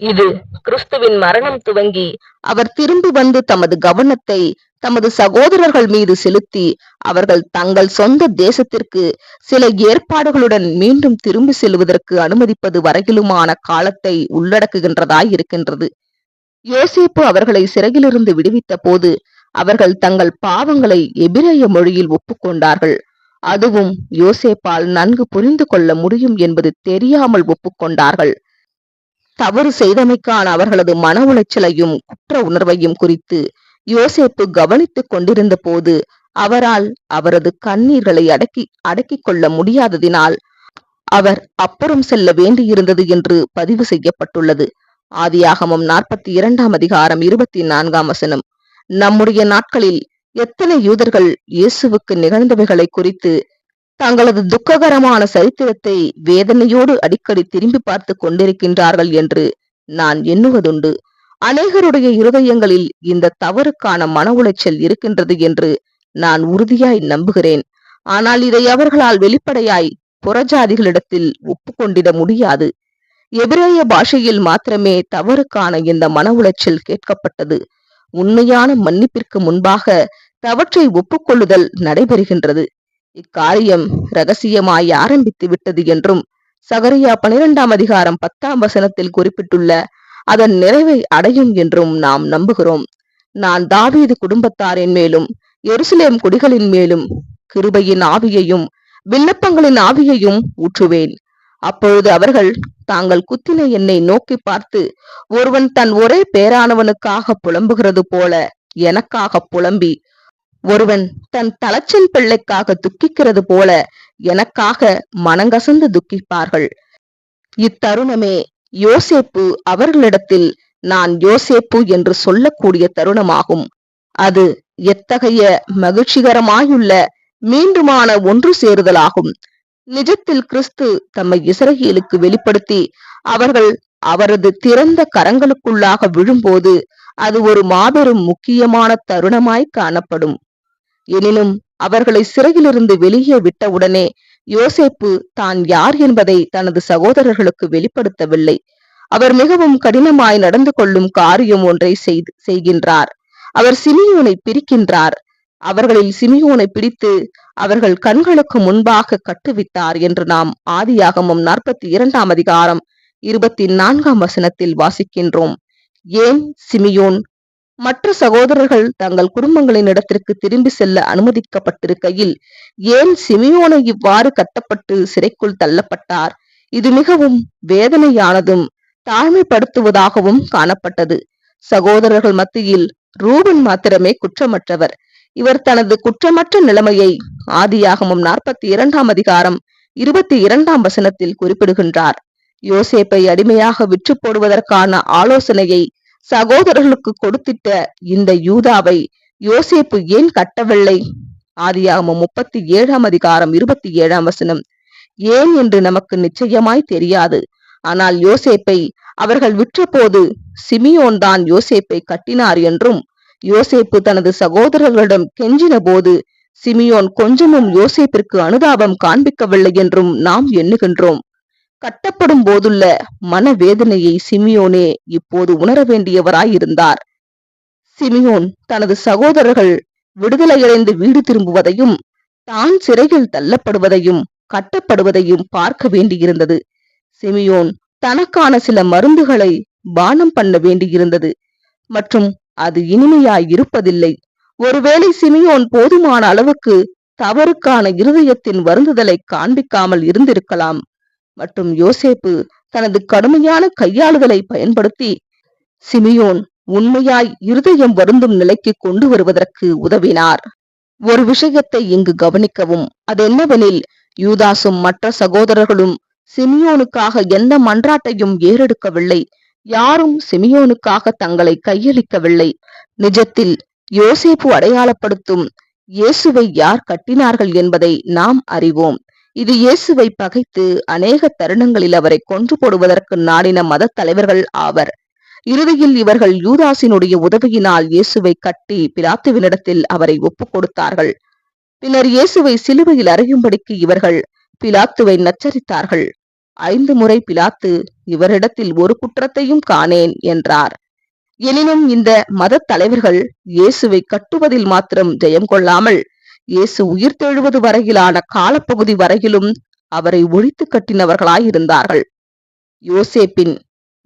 A: இது கிறிஸ்துவின் மரணம் துவங்கி அவர் திரும்பி வந்து தமது கவனத்தை தமது சகோதரர்கள் மீது செலுத்தி அவர்கள் தங்கள் சொந்த தேசத்திற்கு சில ஏற்பாடுகளுடன் மீண்டும் திரும்பி செல்வதற்கு அனுமதிப்பது வரையிலுமான காலத்தை உள்ளடக்குகின்றதாய் இருக்கின்றது. யோசேப்பு அவர்களை சிறையிலிருந்து விடுவித்த போது அவர்கள் தங்கள் பாவங்களை எபிரேய மொழியில் ஒப்புக்கொண்டார்கள். அதுவும் யோசேப்பால் நன்கு புரிந்து கொள்ள முடியும் என்பது தெரியாமல் ஒப்புக்கொண்டார்கள். தவறு செய்தமைக்கான அவர்களது மன உளைச்சலையும் குற்ற உணர்வையும் குறித்து யோசேப்பு கவனித்துக் கொண்டிருந்த போது அவரால் அவரது கண்ணீர்களை அடக்கிக் கொள்ள முடியாததினால் அவர் அப்புறம் செல்ல வேண்டியிருந்தது என்று பதிவு செய்யப்பட்டுள்ளது. ஆதியாகமம் 42 அதிகாரம் 24 நம்முடைய நாட்களில் எத்தனை யூதர்கள் இயேசுவுக்கு நிகழ்ந்தவைகளை குறித்து தங்களது துக்ககரமான சரித்திரத்தை வேதனையோடு அடிக்கடி திரும்பி பார்த்து கொண்டிருக்கின்றார்கள் என்று நான் எண்ணுவதுண்டு. அநேகருடைய இருதயங்களில் இந்த தவறுக்கான மன உளைச்சல் இருக்கின்றது என்று நான் உறுதியாய் நம்புகிறேன். ஆனால் இதை அவர்களால் வெளிப்படையாய் புறஜாதிகளிடத்தில் ஒப்புக்கொண்டிட முடியாது. எபிரேய பாஷையில் மாத்திரமே தவறுக்கான இந்த மன உளைச்சல் கேட்கப்பட்டது. உண்மையான மன்னிப்பிற்கு முன்பாக தவற்றை ஒப்புக்கொள்ளுதல் நடைபெறுகின்றது. இக்காரியம் இரகசியமாய் ஆரம்பித்து விட்டது என்றும் சகரியா 12ஆம் அதிகாரம் 10 குறிப்பிட்டுள்ள அதன் நிறைவை அடையும் என்றும் நாம் நம்புகிறோம். நான் தாவீது குடும்பத்தாரின் மேலும் எருசலேம் குடிகளின் மேலும் கிருபையின் ஆவியையும் விண்ணப்பங்களின் ஆவியையும் ஊற்றுவேன். அப்பொழுது அவர்கள் தாங்கள் குத்தின என்னை நோக்கி பார்த்து, ஒருவன் தன் ஒரே பேரானவனுக்காக புலம்புகிறது போல எனக்காக புலம்பி, ஒருவன் தன் தலச்சின் பிள்ளைக்காக துக்கிக்கிறது போல எனக்காக மனங்கசந்து துக்கிப்பார்கள். இத்தருணமே யோசேப்பு அவர்களிடத்தில் நான் யோசேப்பு என்று சொல்லக்கூடிய தருணமாகும். அது எத்தகைய மகிழ்ச்சிகரமாயுள்ள மீண்டுமான ஒன்று சேருதலாகும். நிஜத்தில் கிறிஸ்து தம்மை இஸ்ரவேலுக்கு வெளிப்படுத்தி அவர்கள் அவரது திறந்த கரங்களுக்குள்ளாக விழும்போது அது ஒரு மாபெரும் முக்கியமான தருணமாய் காணப்படும். எனினும் அவர்களை சிறையிலிருந்து வெளியே விட்டவுடனே யோசேப்பு தான் யார் என்பதை தனது சகோதரர்களுக்கு வெளிப்படுத்தவில்லை. அவர் மிகவும் கடினமாய் நடந்து கொள்ளும் காரியம் ஒன்றை செய்கின்றார். அவர் சிமியோனை பிரிக்கின்றார். அவர்களில் சிமியோனை பிடித்து அவர்கள் கண்களுக்கு முன்பாக கட்டுவித்தார் என்று நாம் ஆதியாகமம் 42 அதிகாரம் 24 வாசிக்கின்றோம். ஏன் சிமியோன்? மற்ற சகோதரர்கள் தங்கள் குடும்பங்களின் இடத்திற்கு திரும்பி செல்ல அனுமதிக்கப்பட்டிருக்கையில் ஏன் சிமியோனை இவ்வாறு கட்டப்பட்டு சிறைக்குள் தள்ளப்பட்டார்? இது மிகவும் வேதனையானதும் தாழ்மைப்படுத்துவதாகவும் காணப்பட்டது. சகோதரர்கள் மத்தியில் ரூபன் மாத்திரமே குற்றமற்றவர். இவர் தனது குற்றமற்ற நிலைமையை ஆதியாகமம் 42 அதிகாரம் 22 குறிப்பிடுகின்றார். யோசேப்பை அடிமையாக விற்று போடுவதற்கான ஆலோசனையை சகோதரர்களுக்கு கொடுத்திட்ட இந்த யூதாவை யோசேப்பு ஏன் கட்டவில்லை? ஆதியாகமம் 37 அதிகாரம் 27 ஏன் என்று நமக்கு நிச்சயமாய் தெரியாது. ஆனால் யோசேப்பை அவர்கள் விற்றபோது சிமியோன் தான் யோசேப்பை கட்டினார் என்றும், யோசேப்பு தனது சகோதரர்களிடம் கெஞ்சின போது சிமியோன் கொஞ்சமும் யோசேப்பிற்கு அனுதாபம் காண்பிக்கவில்லை என்றும் நாம் எண்ணுகின்றோம். கட்டப்படும் போதுள்ள மனவேதனையை சிமியோனே இப்போது உணர வேண்டியவராயிருந்தார். சிமியோன் தனது சகோதரர்கள் விடுதலையடைந்து வீடு திரும்புவதையும் தான் சிறையில் தள்ளப்படுவதையும் கட்டப்படுவதையும் பார்க்க வேண்டியிருந்தது. சிமியோன் தனக்கான சில மருந்துகளை பானம் பண்ண வேண்டியிருந்தது மற்றும் அது இனிமையாய் இருப்பதில்லை. ஒருவேளை சிமியோன் போதுமான அளவுக்கு தவறுக்கான இருதயத்தின் வருந்துதலை காண்பிக்காமல் இருந்திருக்கலாம். மற்றும் யோசேப்பு தனது கடுமையான கையாளுதலை பயன்படுத்தி சிமியோன் உண்மையாய் இருதயம் வருந்தும் நிலைக்கு கொண்டு வருவதற்கு உதவினார். ஒரு விஷயத்தை இங்கு கவனிக்கவும். அதென்னவெனில், யூதாசும் மற்ற சகோதரர்களும் சிமியோனுக்காக எந்த மன்றாட்டையும் ஏறெடுக்கவில்லை. யாரும் சிமியோனுக்காக தங்களை கையளிக்கவில்லை. நிஜத்தில் யோசேப்பு அடையாளப்படுத்தும் இயேசுவை யார் கட்டினார்கள் என்பதை நாம் அறிவோம். இது இயேசுவை பகைத்து அநேக தருணங்களில் அவரை கொன்று போடுவதற்கு நாடின மத தலைவர்கள் ஆவர். இறுதியில் இவர்கள் யூதாசினுடைய உதவியினால் இயேசுவை கட்டி பிலாத்துவினிடத்தில் அவரை ஒப்புக் கொடுத்தார்கள். பின்னர் இயேசுவை சிலுவையில் அறையும்படிக்கு இவர்கள் பிலாத்துவை நச்சரித்தார்கள். 5 முறை பிலாத்து இவரிடத்தில் ஒரு குற்றத்தையும் காணேன் என்றார். எனினும் இந்த மத தலைவர்கள் இயேசுவை கட்டுவதில் மாத்திரம் ஜெயம் கொள்ளாமல் இயேசு உயிர்த்தெழுவது வரையிலான காலப்பகுதி வரையிலும் அவரை ஒழித்து கட்டினவர்களாயிருந்தார்கள். யோசேப்பின்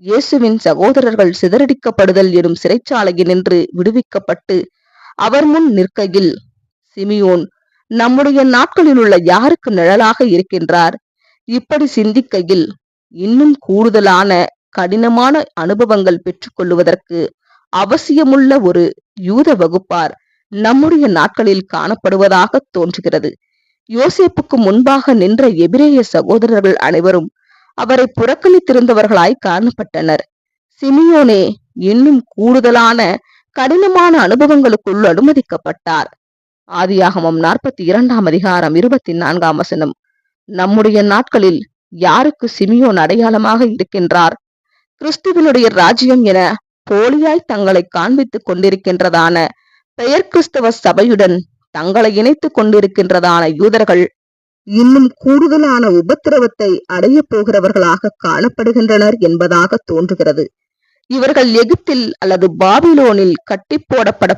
A: இயேசுவின் சகோதரர்கள் சிதறடிக்கப்படுதல் எனும் சிறைச்சாலையினின்று விடுவிக்கப்பட்டு அவர் முன் நிற்கையில் சிமியோன் நம்முடைய நாட்களில் உள்ள யாருக்கு நிழலாக இருக்கின்றார்? இப்படி சிந்திக்கையில் இன்னும் கூடுதலான கடினமான அனுபவங்கள் பெற்றுக்கொள்வதற்கு அவசியமுள்ள ஒரு யூத வகுப்பார் நம்முடைய நாட்களில் காணப்படுவதாக தோன்றுகிறது. யோசேப்புக்கு முன்பாக நின்ற எபிரேய சகோதரர்கள் அனைவரும் அவரை புறக்கணித்திருந்தவர்களாய் காணப்பட்டனர். சிமியோனே இன்னும் கூடுதலான கடினமான அனுபவங்களுக்குள் அனுமதிக்கப்பட்டார். ஆதியாகமம் 42 அதிகாரம் 24 நம்முடைய நாட்களில் யாருக்கு சிமியோன் அடையாளமாக இருக்கின்றார்? கிறிஸ்துவனுடைய ராஜ்யம் என போலியாய் தங்களை காண்பித்துக் கொண்டிருக்கின்றதான பெயர் கிறிஸ்தவ சபையுடன் தங்களை இணைத்துக் கொண்டிருக்கின்றதான யூதர்கள் இன்னும் கூடுதலான உபத்திரவத்தை அடைய போகிறவர்களாக காணப்படுகின்றனர் என்பதாக தோன்றுகிறது. இவர்கள் எகிப்தில் அல்லது பாபிலோனில் கட்டி போடப்பட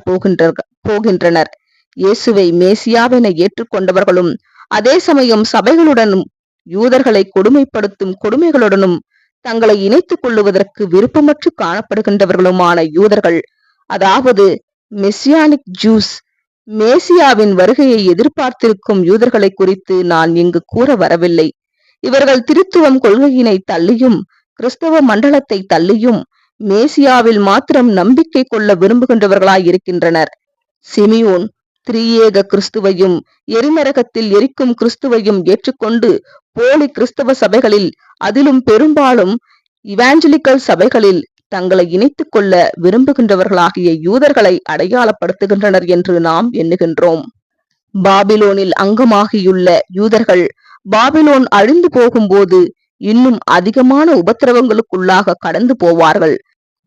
A: போகின்றனர். இயேசுவை மேசியாவென ஏற்றுக்கொண்டவர்களும் அதே சமயம் சபைகளுடனும் யூதர்களை கொடுமைப்படுத்தும் கொடுமைகளுடனும் தங்களை இணைத்துக் கொள்ளுவதற்கு விருப்பமற்று காணப்படுகின்றவர்களுமான யூதர்கள், அதாவது மெசியானிக் ஜூஸ் மேசியாவின் வருகையை எதிர்பார்த்திருக்கும் யூதர்களை குறித்து நான் இங்கு கூற வரவில்லை. இவர்கள் திருத்துவம் கொள்கையினை தள்ளியும் கிறிஸ்தவ மண்டலத்தை தள்ளியும் மேசியாவில் மாத்திரம் நம்பிக்கை கொள்ள விரும்புகின்றவர்களாய் இருக்கின்றனர். சிமியோன் திரியேக கிறிஸ்துவையும் எரிநரகத்தில் எரிக்கும் கிறிஸ்துவையும் ஏற்றுக்கொண்டு போலி கிறிஸ்தவ சபைகளில், அதிலும் பெரும்பாலும் இவாஞ்சலிக்கல் சபைகளில் தங்களை இணைத்துக் கொள்ள விரும்புகின்றவர்களாகிய யூதர்களை அடையாளப்படுத்துகின்றனர் என்று நாம் எண்ணுகின்றோம். பாபிலோனில் அங்கமாகியுள்ள யூதர்கள் பாபிலோன் அழிந்து போகும்போது இன்னும் அதிகமான உபத்திரவங்களுக்குள்ளாக கடந்து போவார்கள்.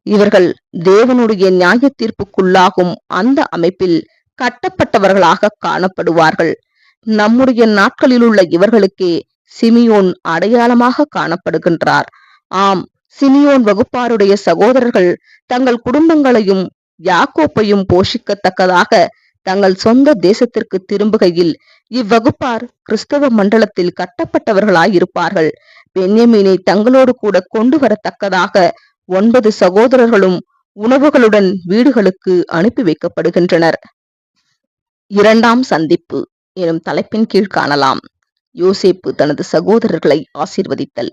A: இவர்கள் தேவனுடைய நியாய தீர்ப்புக்குள்ளாகும் அந்த அமைப்பில் கட்டப்பட்டவர்களாக காணப்படுவார்கள். நம்முடைய நாட்களில் உள்ள இவர்களுக்கே சிமியோன் அடையாளமாக காணப்படுகின்றார். ஆம், சிமியோன் வகுப்பாருடைய சகோதரர்கள் தங்கள் குடும்பங்களையும் யாக்கோப்பையும் போஷிக்கத்தக்கதாக தங்கள் சொந்த தேசத்திற்கு திரும்புகையில் இவ்வகுப்பார் கிறிஸ்தவ மண்டலத்தில் கட்டப்பட்டவர்களாயிருப்பார்கள். பென்யமீனை தங்களோடு கூட கொண்டு வரத்தக்கதாக 9 சகோதரர்களும் உணவுகளுடன் வீடுகளுக்கு அனுப்பி வைக்கப்படுகின்றனர். 2ஆம் சந்திப்பு எனும் தலைப்பின் கீழ் காணலாம். யோசேப்பு தனது சகோதரர்களை ஆசீர்வதித்தல்.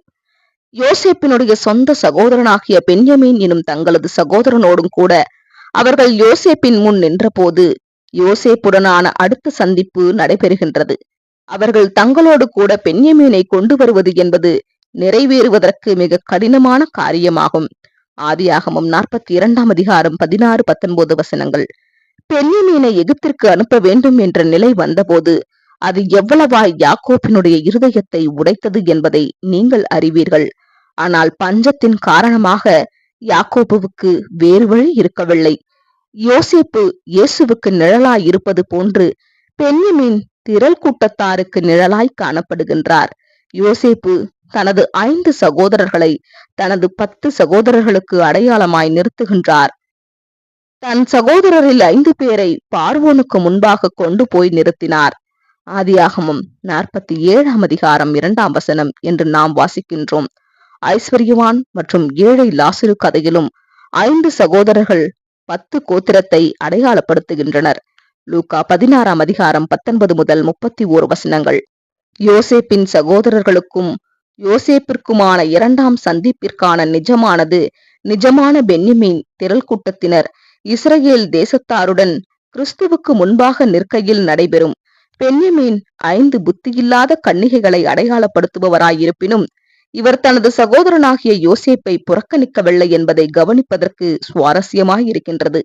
A: யோசேப்பினுடைய சொந்த சகோதரனாகிய பென்யமீன் எனும் தங்களது சகோதரனோடும் கூட அவர்கள் யோசேப்பின் முன் நின்றபோது யோசேப்புடனான அடுத்த சந்திப்பு நடைபெறுகின்றது. அவர்கள் தங்களோடு கூட பென்யமீனை கொண்டு வருவது என்பது நிறைவேறுவதற்கு மிக கடினமான காரியமாகும். ஆதியாகமம் 42ஆம் அதிகாரம் 16-19 வசனங்கள். பென்யமீனை எகிப்திற்கு அனுப்ப வேண்டும் என்ற நிலை வந்தபோது அது எவ்வளவாய் யாக்கோப்பினுடைய இருதயத்தை உடைத்தது என்பதை நீங்கள் அறிவீர்கள். ஆனால் பஞ்சத்தின் காரணமாக யாக்கோபுவுக்கு வேறு வழி இருக்கவில்லை. யோசேப்பு இயேசுவுக்கு நிழலாய் இருப்பது போன்று பென்யமீன் திரள் கூட்டத்தாருக்கு நிழலாய் காணப்படுகின்றார். யோசேப்பு தனது 5 சகோதரர்களை தனது 10 சகோதரர்களுக்கு அடையாளமாய் நிறுத்துகின்றார். தன் சகோதரரில் 5 பேரை பார்வோனுக்கு முன்பாக கொண்டு போய் நிறுத்தினார். ஆதியாகமம் 47ஆம் அதிகாரம் 2ஆம் வசனம் என்று நாம் வாசிக்கின்றோம். ஐஸ்வர்யவான் மற்றும் ஏழை லாசரு கதையிலும் 5 சகோதரர்கள் 10 கோத்திரத்தை அடையாளப்படுத்துகின்றனர். லூக்கா 16ஆம் அதிகாரம் 19 முதல் 31 வசனங்கள். யோசேப்பின் சகோதரர்களுக்கும் யோசேப்பிற்குமான 2ஆம் சந்திப்பிற்கான நிஜமான பென்யமீன் திரள் கூட்டத்தினர் இஸ்ரவேல் தேசத்தாருடன் கிறிஸ்துவுக்கு முன்பாக நிற்கையில் நடைபெறும். பென்யமீன் 5 புத்தியில்லாத கன்னிகைகளை அடையாளப்படுத்துபவராயிருப்பினும் இவர் தனது சகோதரனாகிய யோசேப்பை புறக்கணிக்கவில்லை என்பதை கவனிப்பதற்கு சுவாரஸ்யமாய் இருக்கின்றது.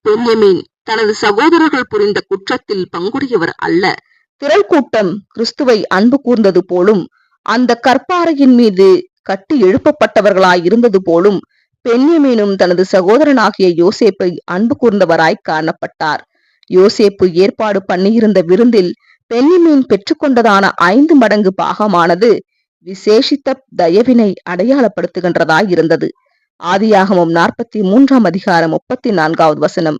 A: பென்யமீன் தனது சகோதரர்கள் புரிந்த குற்றத்தில் பங்குடையவர் அல்ல. திரள் கூட்டம் கிறிஸ்துவை அன்பு கூர்ந்தது போலும் அந்த கற்பாறையின் மீது கட்டி எழுப்பப்பட்டவர்களாய் இருந்தது போலும் பென்யமீனும் தனது சகோதரனாகிய யோசேப்பை அன்பு கூர்ந்தவராய் காணப்பட்டார். யோசேப்பு ஏற்பாடு பண்ணியிருந்த விருந்தில் பென்யமீன் பெற்றுக்கொண்டதான 5 மடங்கு பாகமானது விசேஷித்த தயவினை அடையாளப்படுத்துகின்றதாய் இருந்தது. ஆதியாகமம் 43ஆம் அதிகாரம் 34வது வசனம்.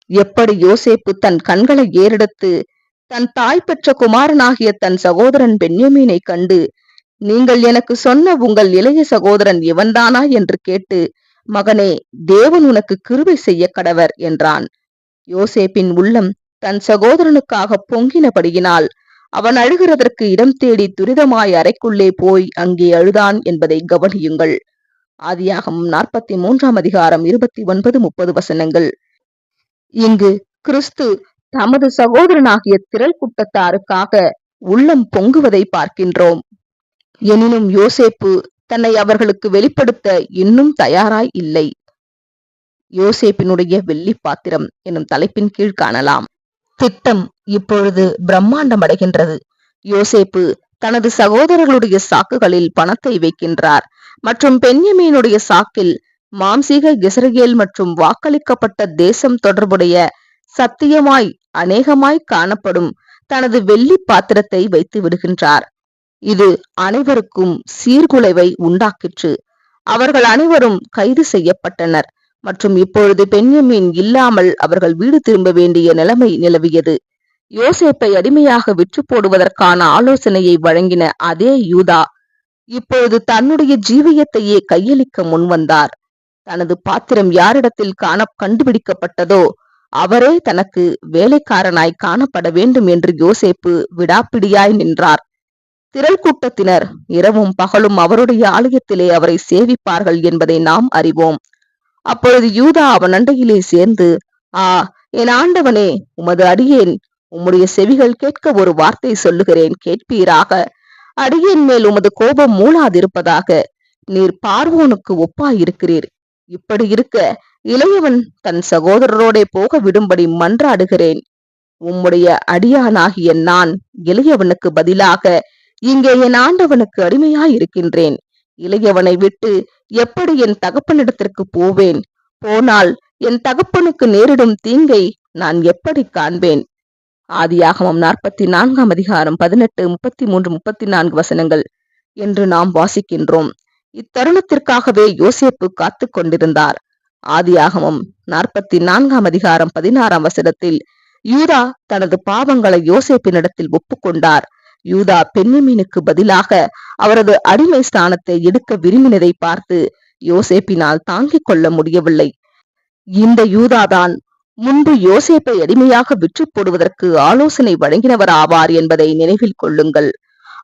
A: எப்படி யோசேப்பு தன் கண்களை ஏறெடுத்து தன் தாய் பெற்ற குமாரனாகிய தன் சகோதரன் பென்யமீனை கண்டு, நீங்கள் எனக்கு சொன்ன உங்கள் இளைய சகோதரன் இவன்தானா என்று கேட்டு, மகனே, தேவன் உனக்கு கிருபை செய்ய கடவர் என்றான். யோசேப்பின் உள்ளம் தன் சகோதரனுக்காக பொங்கினபடியினால் அவன் அழுகிறதற்கு இடம் தேடி துரிதமாய் அறைக்குள்ளே போய் அங்கே அழுதான் என்பதை கவனியுங்கள். ஆதியாகமம் 43ஆம் அதிகாரம் 29-30 வசனங்கள். இங்கு கிறிஸ்து தமது சகோதரனாகிய திரள் கூட்டத்தாருக்காக உள்ளம் பொங்குவதை பார்க்கின்றோம். எனினும் யோசேப்பு தன்னை அவர்களுக்கு வெளிப்படுத்த இன்னும் தயாராய் இல்லை. யோசேப்பினுடைய வெள்ளி பாத்திரம் எனும் தலைப்பின் கீழ் காணலாம். திட்டம் இப்பொழுது பிரம்மாண்டமடைகின்றது. யோசேப்பு தனது சகோதரர்களுடைய சாக்குகளில் பணத்தை வைக்கின்றார் மற்றும் பென்யமீனுடைய சாக்கில் மாம்சீக இஸ்ரவேல் மற்றும் வாக்களிக்கப்பட்ட தேசம் தொடர்புடைய சத்தியமாய் அநேகமாய் காணப்படும் தனது வெள்ளி பாத்திரத்தை வைத்து விடுகின்றார். இது அனைவருக்கும் சீர்குலைவை உண்டாக்கிற்று. அவர்கள் அனைவரும் கைது செய்யப்பட்டனர் மற்றும் இப்பொழுது பென்யமீன் இல்லாமல் அவர்கள் வீடு திரும்ப வேண்டிய நிலைமை நிலவியது. யோசேப்பை அடிமையாக விற்று போடுவதற்கான ஆலோசனையை வழங்கின அதே யூதா இப்பொழுது தன்னுடைய ஜீவியத்தையே கையளிக்க முன்வந்தார். தனது பாத்திரம் யாரிடத்தில் கண்டுபிடிக்கப்பட்டதோ அவரே தனக்கு வேலைக்காரனாய் காணப்பட வேண்டும் என்று யோசேப்பு விடாப்பிடியாய் நின்றார். திரள் கூட்டத்தினர் இரவும் பகலும் அவருடைய ஆலயத்திலே அவரை சேவிப்பார்கள் என்பதை நாம் அறிவோம். அப்பொழுது யூதா அவன் அண்டையிலே சேர்ந்து, ஆ, என் ஆண்டவனே, உமது அடியேன் உம்முடைய செவிகள் கேட்க ஒரு வார்த்தை சொல்லுகிறேன், கேட்பீராக. அடியேன் மேல் உமது கோபம் மூளாதிருப்பதாக. நீர் பார்வோனுக்கு ஒப்பாயிருக்கிறீர். இப்படி இருக்க இளையவன் தன் சகோதரரோடே போக விடும்படி மன்றாடுகிறேன். உம்முடைய அடியானாகிய நான் இளையவனுக்கு பதிலாக இங்கே என் ஆண்டவனுக்கு அடிமையாயிருக்கின்றேன். இளையவனை விட்டு எப்படி என் தகப்பனிடத்திற்கு போவேன்? போனால் என் தகப்பனுக்கு நேரிடும் தீங்கை நான் எப்படி காண்பேன்? ஆதியாகமம் 44 அதிகாரம் 18, 33, 34 வசனங்கள் என்று நாம் வாசிக்கின்றோம். இத்தருணத்திற்காகவே யோசேப்பு காத்து கொண்டிருந்தார். ஆதியாகமம் 44 அதிகாரம் 16 வசனத்தில் யூதா தனது பாவங்களை யோசேப்பினிடத்தில் ஒப்புக்கொண்டார். யூதா பென்யமீனுக்கு பதிலாக அவரது அடிமை ஸ்தானத்தை எடுக்க விரும்பினதை பார்த்து யோசேப்பினால் தாங்கிக் கொள்ள முடியவில்லை. இந்த யூதாதான் முன்பு யோசேப்பை அடிமையாக விற்று போடுவதற்கு ஆலோசனை வழங்கினவர் ஆவார் என்பதை நினைவில் கொள்ளுங்கள்.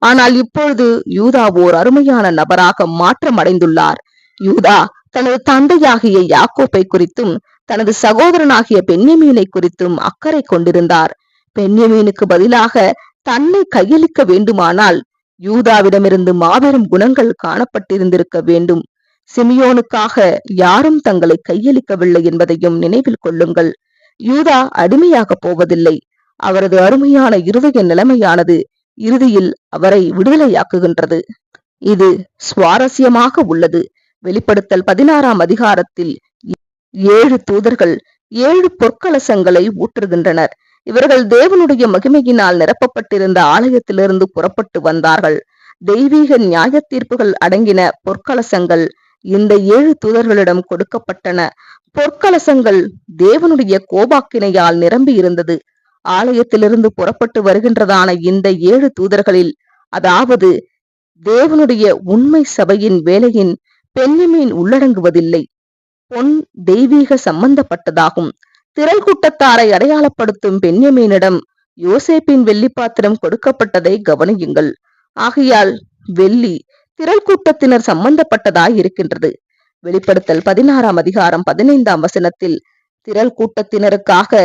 A: ஆனால் இப்பொழுது யூதா ஓர் அருமையான நபராக மாற்றம் அடைந்துள்ளார். யூதா தனது தந்தையாகிய யாக்கோப்பை குறித்தும் தனது சகோதரனாகிய பென்யமீனை குறித்தும் அக்கறை கொண்டிருந்தார். பென்யமீனுக்கு பதிலாக தன்னை கையளிக்க வேண்டுமானால் யூதாவிடமிருந்து மாபெரும் குணங்கள் காணப்பட்டிருந்திருக்க வேண்டும். சிமியோனுக்காக யாரும் தங்களை கையளிக்கவில்லை என்பதையும் நினைவில் கொள்ளுங்கள். யூதா அடிமையாக போவதில்லை. அவரது அருமையான இருதய நிலைமையானது இறுதியில் அவரை விடுதலையாக்குகின்றது. இது சுவாரஸ்யமாக உள்ளது. வெளிப்படுத்தல் 16 அதிகாரத்தில் 7 தூதர்கள் 7 பொற்கலசங்களை ஊற்றுகின்றனர். இவர்கள் தேவனுடைய மகிமையினால் நிரப்பப்பட்டிருந்த ஆலயத்திலிருந்து புறப்பட்டு வந்தார்கள். தெய்வீக நியாய தீர்ப்புகள் அடங்கின பொற்கலசங்கள் இந்த 7 தூதர்களிடம் கொடுக்கப்பட்டன. பொற்கலசங்கள் தேவனுடைய கோபாக்கினையால் நிரம்பி இருந்தது. ஆலயத்திலிருந்து புறப்பட்டு வருகின்றதான இந்த 7 தூதர்களில், அதாவது தேவனுடைய உண்மை சபையின் வேலையின் பென்யமீன் உள்ளடங்குவதில்லை. பொன் தெய்வீக சம்பந்தப்பட்டதாகும். திரள் கூட்டத்தாரை அடையாளப்படுத்தும் பென்யமீனிடம் யோசேப்பின் வெள்ளி பாத்திரம் கொடுக்கப்பட்டதை கவனியுங்கள். ஆகையால் வெள்ளி திரள் கூட்டத்தினர் சம்பந்தப்பட்டதாய் இருக்கின்றது. வெளிப்படுத்தல் 16 அதிகாரம் 15 வசனத்தில் திரள் கூட்டத்தினருக்காக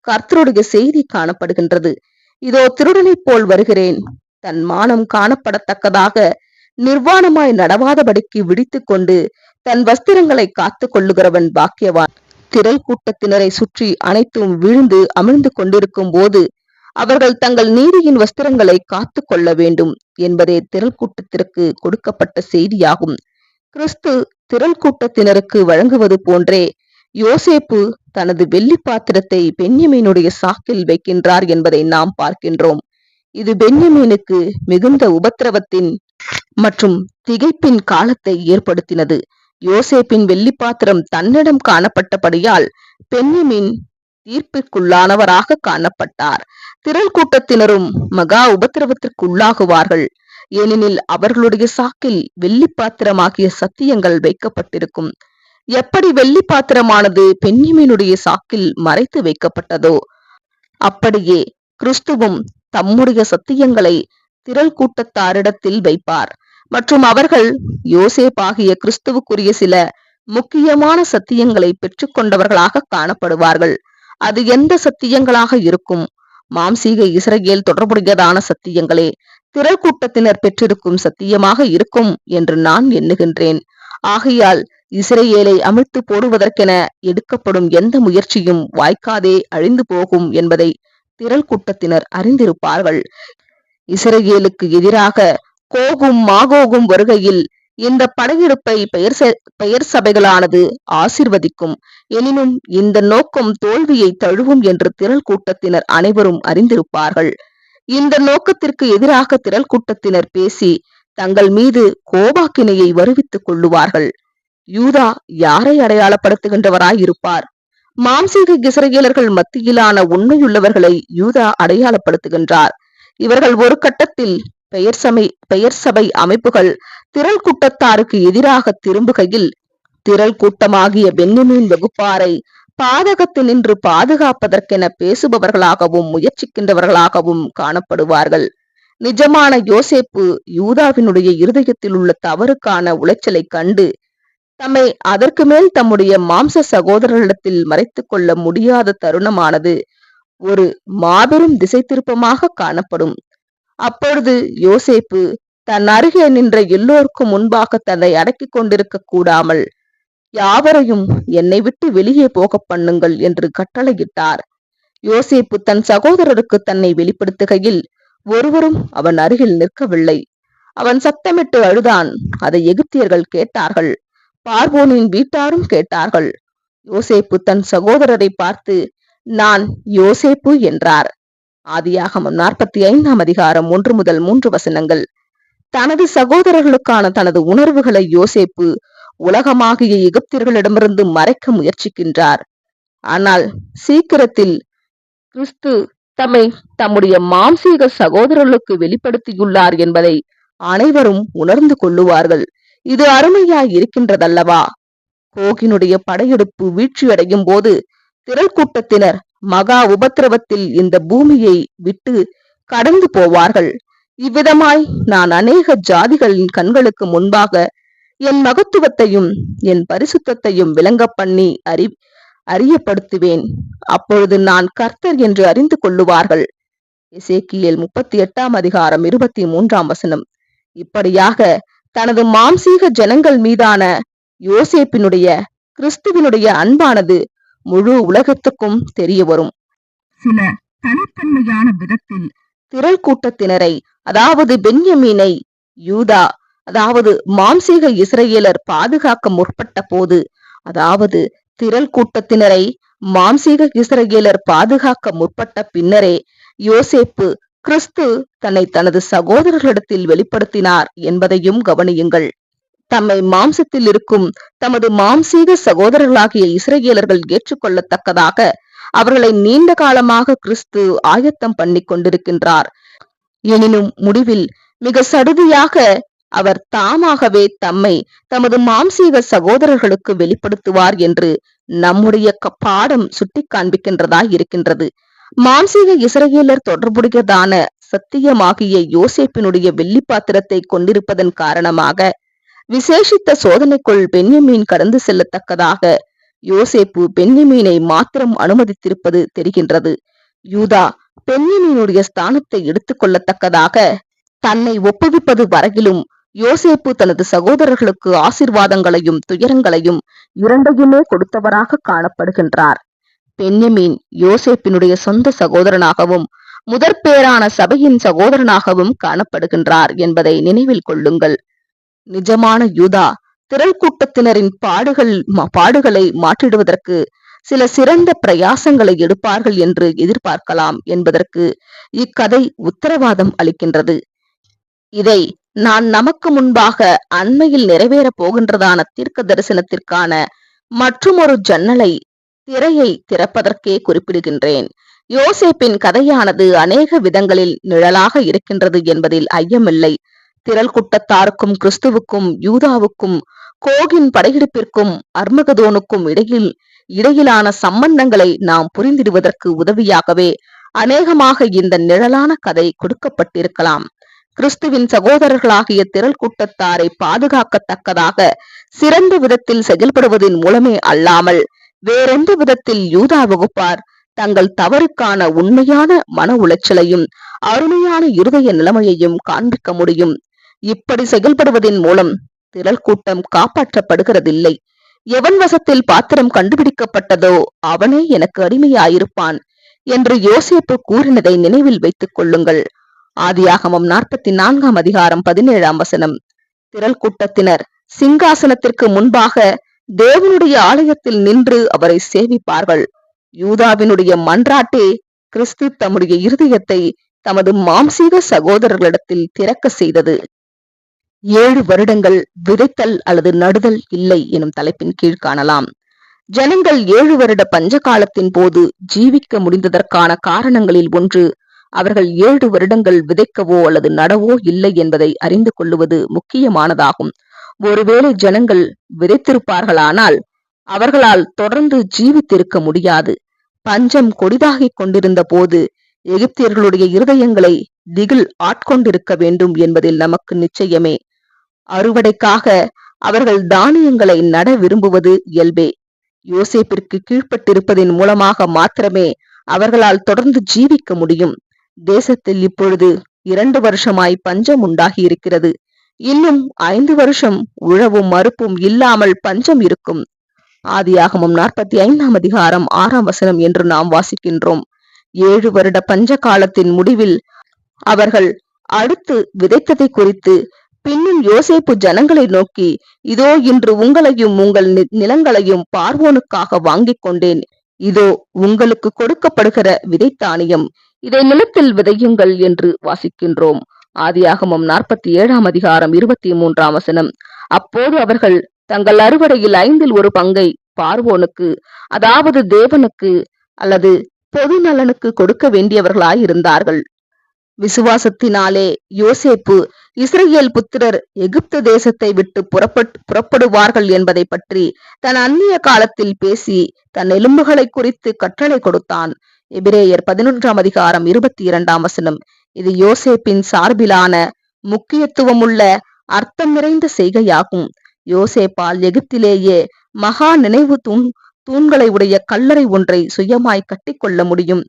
A: கர்த்தருடைய செய்தி காணப்படுகின்றது. இதோ திருடனைப் போல் வருகிறேன். தன் மானம் காணப்படத்தக்கதாக நிர்வாணமாய் நடவாதபடிக்கு விடித்துக் கொண்டு தன் வஸ்திரங்களை காத்து கொள்ளுகிறவன் பாக்கியவான். திரள் கூட்டத்தினரை சுற்றி அனைத்தும் விழுந்து அமிழ்ந்து கொண்டிருக்கும் போது அவர்கள் தங்கள் நீதியின் வஸ்திரங்களை காத்து கொள்ள வேண்டும் என்பதே திரள் கூட்டத்திற்கு கொடுக்கப்பட்ட செய்தியாகும். கிறிஸ்து திரள் கூட்டத்தினருக்கு வழங்குவது போன்றே யோசேப்பு தனது வெள்ளி பாத்திரத்தை பென்யமீனுடைய சாக்கில் வைக்கின்றார் என்பதை நாம் பார்க்கின்றோம். இது பென்யமீனுக்கு மிகுந்த உபத்திரவத்தின் மற்றும் திகைப்பின் காலத்தை ஏற்படுத்தினது. யோசேப்பின் வெள்ளி பாத்திரம் தன்னிடம் காணப்பட்டபடியால் பென்யமீன் தீர்ப்பிற்குள்ளானவராக காணப்பட்டார். திரள் கூட்டத்தினரும் மகா உபத்திரவத்திற்குள்ளாகுவார்கள். ஏனெனில் அவர்களுடைய சாக்கில் வெள்ளி பாத்திரமாகிய சத்தியங்கள் வைக்கப்பட்டிருக்கும். எப்படி வெள்ளி பாத்திரமானது பென்யமீனுடைய சாக்கில் மறைத்து வைக்கப்பட்டதோ அப்படியே கிறிஸ்துவும் தம்முடைய சத்தியங்களை திரள் கூட்டத்தாரிடத்தில் வைப்பார். மற்றும் அவர்கள் யோசேப்பாகிய கிறிஸ்துவுக்குரிய சில முக்கியமான சத்தியங்களை பெற்றுக்கொண்டவர்களாக காணப்படுவார்கள். அது எந்த சத்தியங்களாக இருக்கும்? மாம்சீக இஸ்ரவேல் தொடர்புடையதான சத்தியங்களே திரள் கூட்டத்தினர் பெற்றிருக்கும் சத்தியமாக இருக்கும் என்று நான் எண்ணுகின்றேன். ஆகையால் இஸ்ரவேலை அமிழ்த்து போடுவதற்கென எடுக்கப்படும் எந்த முயற்சியும் வாய்க்காதே அழிந்து போகும் என்பதை திரள் கூட்டத்தினர் அறிந்திருப்பார்கள். இஸ்ரவேலுக்கு எதிராக கோகும் மாகோகும் வருகையில் இந்த படையெடுப்பை பெயர் சபைகளானது ஆசிர்வதிக்கும். எனினும் இந்த நோக்கம் தோல்வியை தழுவும் என்று திரள் கூட்டத்தினர் அனைவரும் அறிந்திருப்பார்கள். இந்த நோக்கத்திற்கு எதிராக திரள் கூட்டத்தினர் பேசி தங்கள் மீது கோபாக்கினையை வருவித்துக் கொள்ளுவார்கள். யூதா யாரை அடையாளப்படுத்துகின்றவராய் இருப்பார்? மாம்சீக இஸ்ரவேலர்கள் மத்தியிலான உண்மையுள்ளவர்களை யூதா அடையாளப்படுத்துகின்றார். இவர்கள் ஒரு கட்டத்தில் பெயர் சபை அமைப்புகள் திரள் கூட்டத்தாருக்கு எதிராக திரும்புகையில் திரள் கூட்டமாகிய பென்யமீன் வகுப்பாரை பாதகத்தினின்று பாதுகாப்பதற்கென பேசுபவர்களாகவும் முயற்சிக்கின்றவர்களாகவும் காணப்படுவார்கள். நிஜமான யோசேப்பு யூதாவினுடைய இருதயத்தில் உள்ள தவறுக்கான உளைச்சலை கண்டு தம்மை அதற்கு மேல் தம்முடைய மாம்ச சகோதரர்களிடத்தில் மறைத்துக் கொள்ள முடியாத தருணமானது ஒரு மாபெரும் திசை திருப்பமாக காணப்படும். அப்பொழுது யோசேப்பு தன் அருகே நின்ற எல்லோருக்கும் முன்பாக தன்னை அடக்கிக் கொண்டிருக்க கூடாமல், யாவரையும் என்னை விட்டு வெளியே போக பண்ணுங்கள் என்று கட்டளையிட்டார். யோசேப்பு தன் சகோதரருக்கு தன்னை வெளிப்படுத்துகையில் ஒருவரும் அவன் அருகில் நிற்கவில்லை. அவன் சத்தமிட்டு அழுதான். அதை எகிப்தியர்கள் கேட்டார்கள். பார்வோனின் வீட்டாரும் கேட்டார்கள். யோசேப்பு தன் சகோதரரை பார்த்து, நான் யோசேப்பு என்றார். ஆதியாகமம் 45 அதிகாரம் 1 முதல் 3 வசனங்கள். தனது சகோதரர்களுக்கான தனது உணர்வுகளை யோசேப்பு உலகமாகிய எகிப்தியர்களிடமிருந்து மறைக்க முயற்சிக்கின்றார். ஆனால் சீக்கிரத்தில் கிறிஸ்து தம்மை தம்முடைய மாம்சீக சகோதரர்களுக்கு வெளிப்படுத்தியுள்ளார் என்பதை அனைவரும் உணர்ந்து கொள்ளுவார்கள். இது அருமையாய் இருக்கின்றதல்லவா? கோகினுடைய படையெடுப்பு வீழ்ச்சியடையும் போது திரள் கூட்டத்தினர் மகா உபத்திரவத்தில் இந்த பூமியை விட்டு கடந்து போவார்கள். இவ்விதமாய் நான் அநேக ஜாதிகளின் கண்களுக்கு முன்பாக என் மகத்துவத்தையும் என் பரிசுத்தத்தையும் விளங்க பண்ணி அறியப்படுத்துவேன். அப்பொழுது நான் கர்த்தர் என்று அறிந்து கொள்ளுவார்கள். எசேக்கியேல் 38 அதிகாரம் 23 வசனம். இப்படியாக தனது மாம்சீக ஜனங்கள் மீதான யோசேப்பினுடைய கிறிஸ்துவினுடைய அன்பானது முழு உலகத்துக்கும் தெரிய வரும். சில தனித்தன்மையான விதத்தில் திரள் கூட்டத்தினரை, அதாவது பென்யமீனை யூதா, அதாவது மாம்சீக இஸ்ரவேலர் பாதுகாக்க முற்பட்ட போது, அதாவது திரள் கூட்டத்தினரை மாம்சீக இஸ்ரவேலர் பாதுகாக்க முற்பட்ட பின்னரே யோசேப்பு கிறிஸ்து தன்னை தனது சகோதரர்களிடத்தில் வெளிப்படுத்தினார் என்பதையும் கவனியுங்கள். தம்மை மாம்சத்தில் இருக்கும் தமது மாம்சீக சகோதரர்களாகிய இஸ்ரவேலர்கள் ஏற்றுக்கொள்ளத்தக்கதாக அவர்களை நீண்ட காலமாக கிறிஸ்து ஆயத்தம் பண்ணி கொண்டிருக்கின்றார். எனினும் முடிவில் மிக சடுதியாக அவர் தாமாகவே தம்மை தமது மாம்சீக சகோதரர்களுக்கு வெளிப்படுத்துவார் என்று நம்முடைய பாடம் சுட்டி காண்பிக்கின்றதாய் இருக்கின்றது. மாம்சீக இஸ்ரவேலர் தொடர்புடையதான சத்தியமாகிய யோசேப்பினுடைய வெள்ளி பாத்திரத்தை கொண்டிருப்பதன் காரணமாக விசேஷித்த சோதனைக்குள் பென்யமீன் கடந்து செல்லத்தக்கதாக யோசேப்பு பென்யமீனை மாத்திரம் அனுமதித்திருப்பது தெரிகின்றது. யூதா பென்யமீனுடைய ஸ்தானத்தை எடுத்துக் கொள்ளத்தக்கதாக தன்னை ஒப்புவிப்பது வரையிலும் யோசேப்பு தனது சகோதரர்களுக்கு ஆசீர்வாதங்களையும் துயரங்களையும் இரண்டையுமே கொடுத்தவராக காணப்படுகின்றார். பென்யமீன் யோசேப்பினுடைய சொந்த சகோதரனாகவும் முதற்பேரான சபையின் சகோதரனாகவும் காணப்படுகின்றார் என்பதை நினைவில் கொள்ளுங்கள். நிஜமான யூதா திரள் கூட்டத்தினரின் பாடுகளை மாற்றிடுவதற்கு சில சிறந்த பிரயாசங்களை எடுப்பார்கள் என்று எதிர்பார்க்கலாம் என்பதற்கு இக்கதை உத்தரவாதம் அளிக்கின்றது. இதை நான் நமக்கு முன்பாக அண்மையில் நிறைவேறப் போகின்றதான தீர்க்க தரிசனத்திற்கான மற்றுமொரு திரையை திறப்பதற்கே குறிப்பிடுகின்றேன். யோசேப்பின் கதையானது அநேக விதங்களில் நிழலாக இருக்கின்றது என்பதில் ஐயமில்லை. திரள் கூட்டத்தாருக்கும் கிறிஸ்துவுக்கும் யூதாவுக்கும் கோகின் படையெடுப்பிற்கும் அர்மகதோனுக்கும் இடையிலான சம்பந்தங்களை நாம் புரிந்திடுவதற்கு உதவியாகவே அநேகமாக இந்த நிழலான கதை கொடுக்கப்பட்டிருக்கலாம். கிறிஸ்துவின் சகோதரர்களாகிய திரள் கூட்டத்தாரை பாதுகாக்கத்தக்கதாக சிறந்த விதத்தில் செயல்படுவதன் மூலமே அல்லாமல் வேறெந்த விதத்தில் யூதா வகுப்பார் தங்கள் தவறுக்கான உண்மையான மன உளைச்சலையும் அருமையான இருதய நிலைமையையும் காண்பிக்க முடியும். இப்படி செயல்படுவதன் மூலம் திரள் கூட்டம் காப்பாற்றப்படுகிறதில்லை. எவன் வசத்தில் பாத்திரம் கண்டுபிடிக்கப்பட்டதோ அவனே எனக்கு அடிமையாயிருப்பான் என்று யோசேப்பு கூறினதை நினைவில் வைத்துக் கொள்ளுங்கள். ஆதியாகமம் 44 அதிகாரம் 17 வசனம். திரள் கூட்டத்தினர் சிங்காசனத்திற்கு முன்பாக தேவனுடைய ஆலயத்தில் நின்று அவரை சேவிப்பார்கள். யூதாவினுடைய மன்றாட்டே கிறிஸ்து தம்முடைய இருதயத்தை தமது மாம்சீக சகோதரர்களிடத்தில் திறக்க செய்தது. 7 வருடங்கள் விதைத்தல் அல்லது நடுதல் இல்லை எனும் தலைப்பின் கீழ் காணலாம். ஜனங்கள் 7 வருட பஞ்ச காலத்தின் போது ஜீவிக்க முடிந்ததற்கான காரணங்களில் ஒன்று அவர்கள் 7 வருடங்கள் விதைக்கவோ அல்லது நடவோ இல்லை என்பதை அறிந்து கொள்ளுவது முக்கியமானதாகும். ஒருவேளை ஜனங்கள் விதைத்திருப்பார்களானால் அவர்களால் தொடர்ந்து ஜீவித்திருக்க முடியாது. பஞ்சம் கொடிதாகிக் கொண்டிருந்த போது எகிப்தியர்களுடைய இருதயங்களை திகில் ஆட்கொண்டிருக்க வேண்டும் என்பதில் நமக்கு நிச்சயமே. அறுவடைக்காக அவர்கள் தானியங்களை நட விரும்புவது இயல்பே. யோசேப்பிற்கு கீழ்ப்பட்டிருப்பதன் மூலமாக மாத்திரமே அவர்களால் தொடர்ந்து ஜீவிக்க முடியும். தேசத்தில் இப்பொழுது 2 வருஷமாய் பஞ்சம் உண்டாகி இருக்கிறது. இன்னும் 5 வருஷம் உழவும் மறுப்பும் இல்லாமல் பஞ்சம் இருக்கும். ஆதியாகமம் 45ஆம் அதிகாரம் 6ஆம் வசனம் என்று நாம் வாசிக்கின்றோம். 7 வருட பஞ்ச காலத்தின் முடிவில் அவர்கள் அடுத்து விதைத்ததை குறித்து பின்னும் யோசேப்பு ஜனங்களை நோக்கி, இதோ இன்று உங்களையும் உங்கள் நிலங்களையும் பார்வோனுக்காக வாங்கிக் கொண்டேன். இதோ உங்களுக்கு கொடுக்கப்படுகிற விதைத்தானியம், இதை நிலத்தில் விதையுங்கள் என்று வாசிக்கின்றோம். ஆதியாகமம் 47ஆம் அதிகாரம் 23ஆம் வசனம். அப்போது அவர்கள் தங்கள் அறுவடையில் 1/5 பங்கை பார்வோனுக்கு, அதாவது தேவனுக்கு அல்லது பொது நலனுக்கு கொடுக்க வேண்டியவர்களாய் இருந்தார்கள். விசுவாசத்தினாலே யோசேப்பு இஸ்ரவேல் புத்திரர் எகிப்து தேசத்தை விட்டு புறப்படுவார்கள் என்பதை பற்றி தன் அந்நிய காலத்தில் பேசி தன் எலும்புகளை குறித்து கட்டளை கொடுத்தான். எபிரேயர் 11ஆம் அதிகாரம் 22ஆம் வசனம். இது யோசேப்பின் சார்பிலான முக்கியத்துவமுள்ள அர்த்தம் நிறைந்த செய்கையாகும். யோசேப்பால் எகிப்திலேயே மகா நினைவு தூண்களை உடைய கல்லறை ஒன்றை சுயமாய் கட்டிக்கொள்ள முடியும்.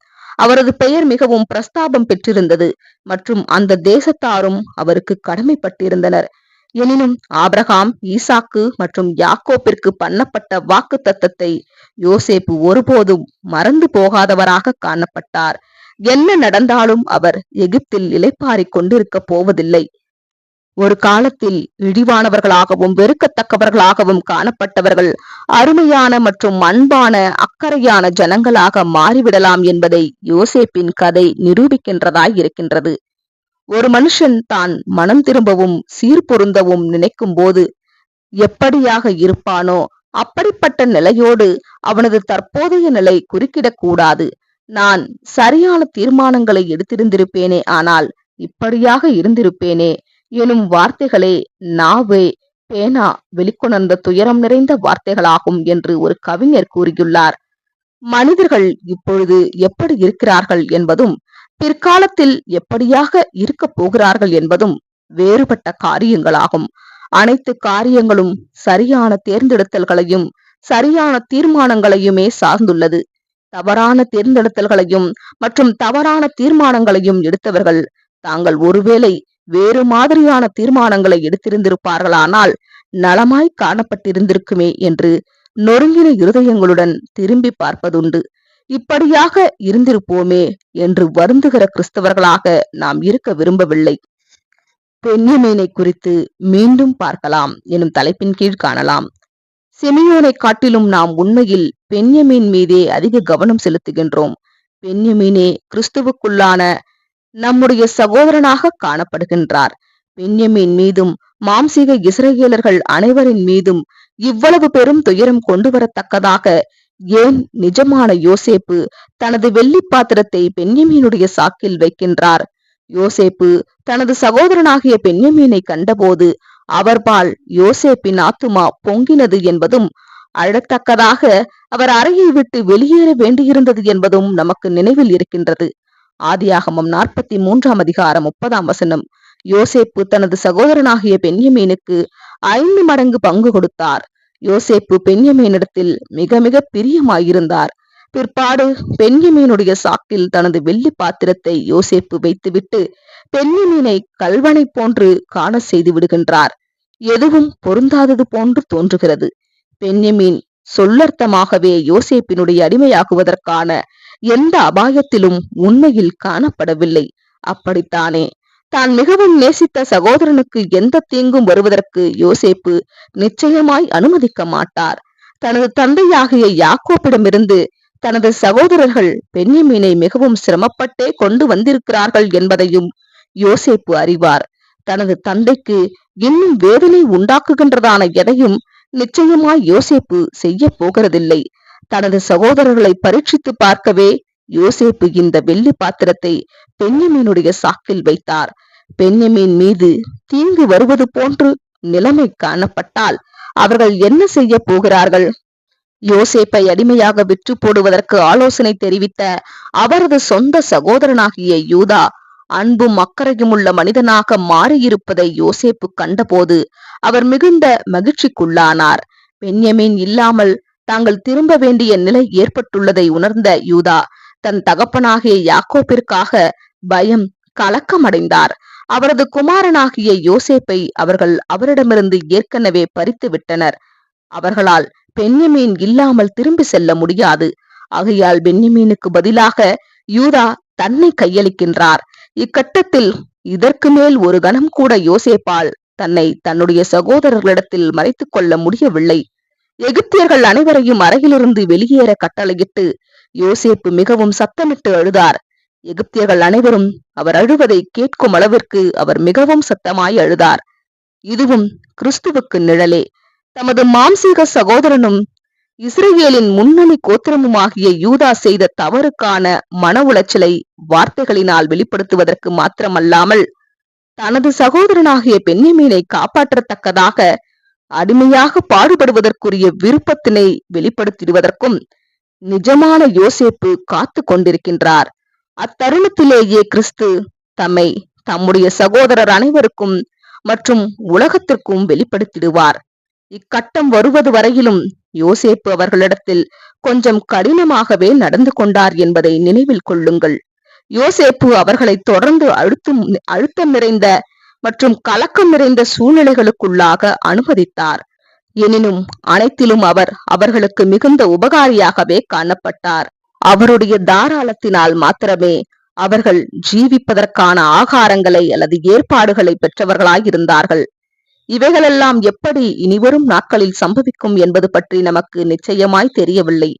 A: அவரது பெயர் மிகவும் பிரஸ்தாபம் பெற்றிருந்தது மற்றும் அந்த தேசத்தாரும் அவருக்கு கடமைப்பட்டிருந்தனர். எனினும் ஆபிரகாம், ஈசாக்கு மற்றும் யாக்கோப்பிற்கு பண்ணப்பட்ட வாக்கு தத்தத்தை யோசேப்பு ஒருபோதும் மறந்து போகாதவராக காணப்பட்டார். என்ன நடந்தாலும் அவர் எகிப்தில் இளைப்பாறிக் கொண்டிருக்க போவதில்லை. ஒரு காலத்தில் இழிவானவர்களாகவும் வெறுக்கத்தக்கவர்களாகவும் காணப்பட்டவர்கள் அருமையான மற்றும் அன்பான அக்கறையான ஜனங்களாக மாறிவிடலாம் என்பதை யோசேப்பின் கதை நிரூபிக்கின்றதாய் இருக்கின்றது. ஒரு மனுஷன் தான் மனம் திரும்பவும் சீர்பொருந்தவும் நினைக்கும் போது எப்படியாக இருப்பானோ அப்படிப்பட்ட நிலையோடு அவனது தற்போதைய நிலை குறுக்கிடக்கூடாது. நான் சரியான தீர்மானங்களை எடுத்திருந்திருப்பேனே, ஆனால் இப்படியாக இருந்திருப்பேனே எனும் வார்த்தைகளே நாவே பேனா வெளிக்கொணர்ந்த துயரம் நிறைந்த வார்த்தைகளாகும் என்று ஒரு கவிஞர் கூறியுள்ளார். மனிதர்கள் இப்பொழுது எப்படி இருக்கிறார்கள் என்பதும் பிற்காலத்தில் எப்படியாக இருக்க போகிறார்கள் என்பதும் வேறுபட்ட காரியங்களாகும். அனைத்து காரியங்களும் சரியான தேர்ந்தெடுத்தல்களையும் சரியான தீர்மானங்களையுமே சார்ந்துள்ளது. தவறான தேர்ந்தெடுத்தல்களையும் மற்றும் தவறான தீர்மானங்களையும் எடுத்தவர்கள் தாங்கள் ஒருவேளை வேறு மாதிரியான தீர்மானங்களை எடுத்திருந்திருப்பார்களானால் நலமாய் காணப்பட்டிருந்திருக்குமே என்று நொறுங்கின இருதயங்களுடன் திரும்பி பார்ப்பதுண்டு. இப்படியாக இருந்திருப்போமே என்று வருந்துகிற கிறிஸ்தவர்களாக நாம் இருக்க விரும்பவில்லை. பென்யமீனை குறித்து மீண்டும் பார்க்கலாம் எனும் தலைப்பின் கீழ் காணலாம். சிமியோனை காட்டிலும் நாம் உண்மையில் பென்யமீன் மீதே அதிக கவனம் செலுத்துகின்றோம். பென்யமீனே கிறிஸ்துவுக்குள்ளான நம்முடைய சகோதரனாக காணப்படுகின்றார். பென்யமீன் மீதும் மாம்சீக இஸ்ரவேலர்கள் அனைவரின் மீதும் இவ்வளவு பெரும் துயரம் கொண்டு வரத்தக்கதாக ஏன் நிஜமான யோசேப்பு தனது வெள்ளி பாத்திரத்தை பென்யமீனுடைய சாக்கில் வைக்கின்றார்? யோசேப்பு தனது சகோதரனாகிய பென்யமீனை கண்டபோது அவர்பால் யோசேப்பின் ஆத்துமா பொங்கினது என்பதும், அழத்தக்கதாக அவர் அறையை விட்டு வெளியேற வேண்டியிருந்தது என்பதும் நமக்கு நினைவில் இருக்கின்றது. ஆதியாகமம் 43ஆம் அதிகாரம் 30ஆம் வசனம். யோசேப்பு தனது சகோதரனாகிய பென்யமீனுக்கு 5 மடங்கு பங்கு கொடுத்தார். யோசேப்பு பென்யமீனிடத்தில் மிக மிக பிரியமாயிருந்தார். பிற்பாடு பென்யமீனுடைய சாக்கில் தனது வெள்ளி பாத்திரத்தை யோசேப்பு வைத்துவிட்டு பென்யமீனை கல்வனை போன்று காண செய்து விடுகின்றார். எதுவும் பொருந்தாதது போன்று தோன்றுகிறது. பென்யமீன் சொல்லர்த்தமாகவே யோசேப்பினுடைய அடிமையாகுவதற்கான எந்த அபாயத்திலும் உண்மையில் காணப்படவில்லை. அப்படித்தானே? தான் மிகவும் நேசித்த சகோதரனுக்கு எந்த தீங்கும் வருவதற்கு யோசேப்பு நிச்சயமாய் அனுமதிக்க மாட்டார். தனது தந்தையாகிய யாக்கோப்பிடமிருந்து தனது சகோதரர்கள் பென்யமீனை மிகவும் சிரமப்பட்டே கொண்டு வந்திருக்கிறார்கள் என்பதையும் யோசேப்பு அறிவார். தனது தந்தைக்கு இன்னும் வேதனை உண்டாக்குகின்றதான எதையும் நிச்சயமாய் யோசேப்பு செய்ய போகிறதில்லை. தனது சகோதரர்களை பரீட்சித்து பார்க்கவே யோசேப்பு இந்த வெள்ளி பாத்திரத்தை பென்யமீனுடைய சாக்கில் வைத்தார். பென்யமீன் மீது தீங்கு வருவது போன்று நிலைமை காணப்பட்டால் அவர்கள் என்ன செய்ய போகிறார்கள்? யோசேப்பை அடிமையாக விற்று போடுவதற்கு ஆலோசனை தெரிவித்த அவரது சொந்த சகோதரனாகிய யூதா அன்பும் அக்கறையும் உள்ள மனிதனாக மாறியிருப்பதை யோசேப்பு கண்டபோது அவர் மிகுந்த மகிழ்ச்சிக்குள்ளானார். பென்யமீன் இல்லாமல் தாங்கள் திரும்ப வேண்டிய நிலை ஏற்பட்டுள்ளதை உணர்ந்த யூதா தன் தகப்பனாகிய யாக்கோப்பிற்காக பயம் கலக்கமடைந்தார். அவரது குமாரனாகிய யோசேப்பை அவர்கள் அவரிடமிருந்து ஏற்கனவே பறித்து விட்டனர். அவர்களால் பென்யமீன் இல்லாமல் திரும்பி செல்ல முடியாது. ஆகையால் பென்யமீனுக்கு பதிலாக யூதா தன்னை கையளிக்கின்றார். இக்கட்டத்தில் இதற்கு மேல் ஒரு கணம் கூட யோசேப்பால் தன்னை தன்னுடைய சகோதரர்களிடத்தில் மறைத்துக் கொள்ள முடியவில்லை. எகிப்தியர்கள் அனைவரையும் அறையிலிருந்து வெளியேற கட்டளையிட்டு யோசேப்பு மிகவும் சத்தமிட்டு அழுதார். எகிப்தியர்கள் அனைவரும் அவர் அழுவதை கேட்கும் அளவிற்கு அவர் மிகவும் சத்தமாய் அழுதார். இதுவும் கிறிஸ்துவுக்கு நிழலே. தமது மாம்சீக சகோதரனும் இஸ்ரேலின் முன்னணி கோத்திரமுமாகிய யூதா செய்த தவறுக்கான மன உளைச்சலை வார்த்தைகளினால் வெளிப்படுத்துவதற்கு மாத்திரமல்லாமல் தனது சகோதரனாகிய பென்யமீனை காப்பாற்றத்தக்கதாக அடிமையாக பாடுபடுவதற்குரிய விருப்பத்தினை வெளிப்படுத்திடுவதற்கும் நிஜமான யோசேப்பு காத்து கொண்டிருக்கின்றார். அத்தருணத்திலேயே கிறிஸ்து தம்மை தம்முடைய சகோதரர் அனைவருக்கும் மற்றும் உலகத்திற்கும் வெளிப்படுத்திடுவார். இக்கட்டம் வருவது வரையிலும் யோசேப்பு அவர்களிடத்தில் கொஞ்சம் கடினமாகவே நடந்து கொண்டார் என்பதை நினைவில் கொள்ளுங்கள். யோசேப்பு அவர்களை தொடர்ந்து அழுத்தம் நிறைந்த மற்றும் கலக்கம் நிறைந்த சூழ்நிலைகளுக்குள்ளாக அனுமதித்தார். எனினும் அனைத்திலும் அவர் அவர்களுக்கு மிகுந்த உபகாரியாகவே காணப்பட்டார். அவருடைய தாராளத்தினால் மாத்திரமே அவர்கள் ஜீவிப்பதற்கான ஆகாரங்களை அல்லது ஏற்பாடுகளை பெற்றவர்களாயிருந்தார்கள். இவைகளெல்லாம் எப்படி இனிவரும் நாட்களில் சம்பவிக்கும் என்பது பற்றி நமக்கு நிச்சயமாய் தெரியவில்லை.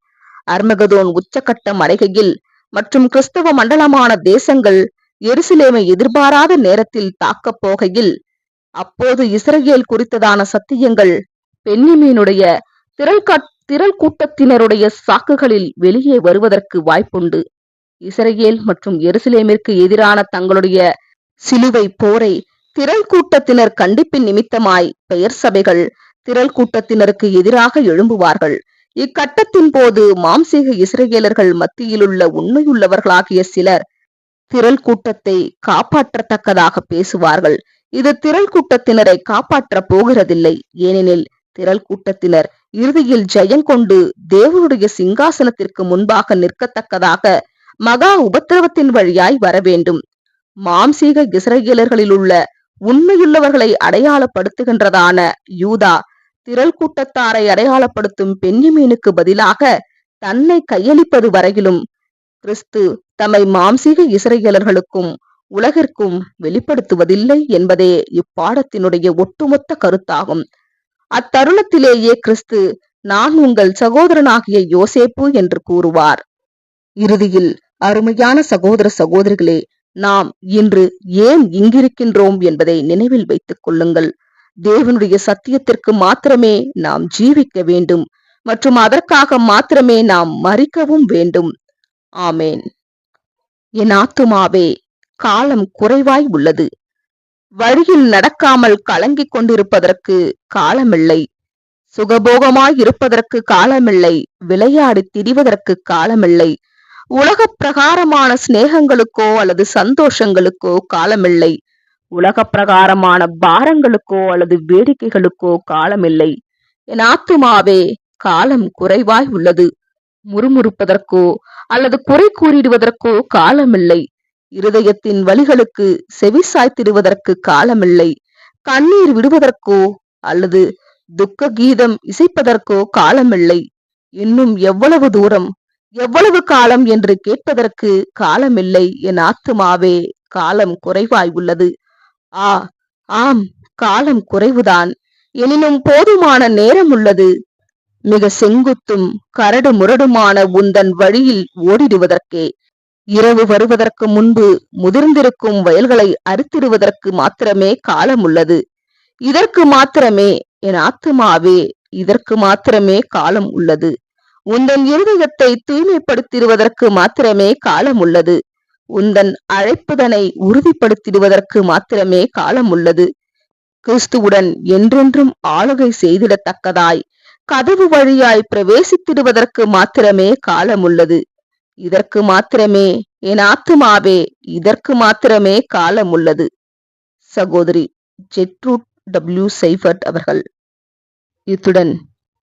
A: அர்மகதோன் உச்சகட்டம் அடைகையில் மற்றும் கிறிஸ்தவ மண்டலமான தேசங்கள் எருசலேமை எதிர்பாராத நேரத்தில் தாக்கப் போகையில் அப்போது இஸ்ரேல் குறித்ததான சத்தியங்கள் பென்யமீனுடைய திரள் கூட்டத்தினருடைய சாக்குகளில் வெளியே வருவதற்கு வாய்ப்புண்டு. இஸ்ரேல் மற்றும் எருசலேமிற்கு எதிரான தங்களுடைய சிலுவை போரை திரள் கூட்டத்தினர் கண்டிப்பின் நிமித்தமாய் பெயர் சபைகள் திரள் கூட்டத்தினருக்கு எதிராக எழும்புவார்கள். இக்கட்டத்தின் போது மாம்சீக இஸ்ரேலர்கள் மத்தியிலுள்ள உண்மையுள்ளவர்களாகிய சிலர் திரள் கூட்டத்தை காப்பாற்றத்தக்கதாக பேசுவார்கள். இது திரள் கூட்டத்தினரை காப்பாற்ற போகிறதில்லை. ஏனெனில் திரள் கூட்டத்தினர் இறுதியில் ஜெயங்கொண்டு தேவனுடைய சிங்காசனத்திற்கு முன்பாக நிற்கத்தக்கதாக மகா உபத்திரவத்தின் வழியாய் வர வேண்டும். மாம்சீக இஸ்ரேலர்களில் உள்ள உண்மையுள்ளவர்களை அடையாளப்படுத்துகின்றதான யூதா திரள் கூட்டத்தாரை அடையாளப்படுத்தும் பென்யமீனுக்கு பதிலாக தன்னை கையளிப்பது வரையிலும் கிறிஸ்து தம்மை மாம்சீக இஸ்ரேலர்களுக்கும் உலகிற்கும் வெளிப்படுத்துவதில்லை என்பதே இப்பாடத்தினுடைய ஒட்டுமொத்த கருத்தாகும். அத்தருணத்திலேயே கிறிஸ்து நான் உங்கள் சகோதரனாகிய யோசேப்பு என்று கூறுவார். இறுதியில் அருமையான சகோதர சகோதரிகளே, நாம் இன்று ஏன் இங்கிருக்கின்றோம் என்பதை நினைவில் வைத்துக் கொள்ளுங்கள். தேவனுடைய சத்தியத்திற்கு மாத்திரமே நாம் ஜீவிக்க வேண்டும் மற்றும் அதற்காக மாத்திரமே நாம் மரிக்கவும் வேண்டும். ஆமேன். என் ஆத்துமாவே, காலம் குறைவாய் உள்ளது. வழியில் நடக்காமல் கலங்கிக் கொண்டிருப்பதற்கு காலமில்லை. சுகபோகமாய் இருப்பதற்கு காலமில்லை. விளையாடி திரிவதற்கு காலமில்லை. உலக பிரகாரமான சிநேகங்களுக்கோ அல்லது சந்தோஷங்களுக்கோ காலமில்லை. உலக பிரகாரமான பாரங்களுக்கோ அல்லது வேடிக்கைகளுக்கோ காலமில்லை. என் ஆத்துமாவே, காலம் குறைவாய் உள்ளது. முறுமுறுப்பதற்கோ அல்லது குறை கூறிடுவதற்கோ காலமில்லை. இருதயத்தின் வலிகளுக்கு செவி சாய்த்திடுவதற்கு காலமில்லை. கண்ணீர் விடுவதற்கோ அல்லது துக்க கீதம் இசைப்பதற்கோ காலமில்லை. இன்னும் எவ்வளவு தூரம், எவ்வளவு காலம் என்று கேட்பதற்கு காலமில்லை. என் ஆத்துமாவே, காலம் குறைவாய் உள்ளது. ஆம், காலம் குறைவுதான். எனினும் போதுமான நேரம் உள்ளது. மிக செங்குத்தும் கரடு முரடுமான உந்தன் வழியில் ஓடிடுவதற்கே. இரவு வருவதற்கு முன்பு முதிர்ந்திருக்கும் வயல்களை அறுத்திடுவதற்கு மாத்திரமே காலம் உள்ளது. இதற்கு மாத்திரமே என் ஆத்துமாவே, இதற்கு மாத்திரமே காலம் உள்ளது. உந்தன் இருதயத்தை தூய்மைப்படுத்திடுவதற்கு மாத்திரமே காலம் உள்ளது. உந்தன் அழைப்புதனை உறுதிப்படுத்திடுவதற்கு மாத்திரமே காலம் உள்ளது. கிறிஸ்துவுடன் என்றென்றும் ஆளுகை செய்திடத்தக்கதாய் கதவு வழியாய் பிரவேசித்திடுவதற்கு மாத்திரமே காலம் உள்ளது. இதற்கு மாத்திரமே என் ஆத்துமாவே, இதற்கு மாத்திரமே காலம் உள்ளது. சகோதரி ஜெட்ரூட் டபிள்யூ சைஃபர்ட் அவர்கள். இத்துடன்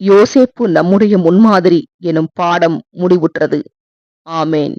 A: யோசேப்பு நம்முடைய முன்மாதிரி எனும் பாடம் முடிவுற்றது. ஆமேன்.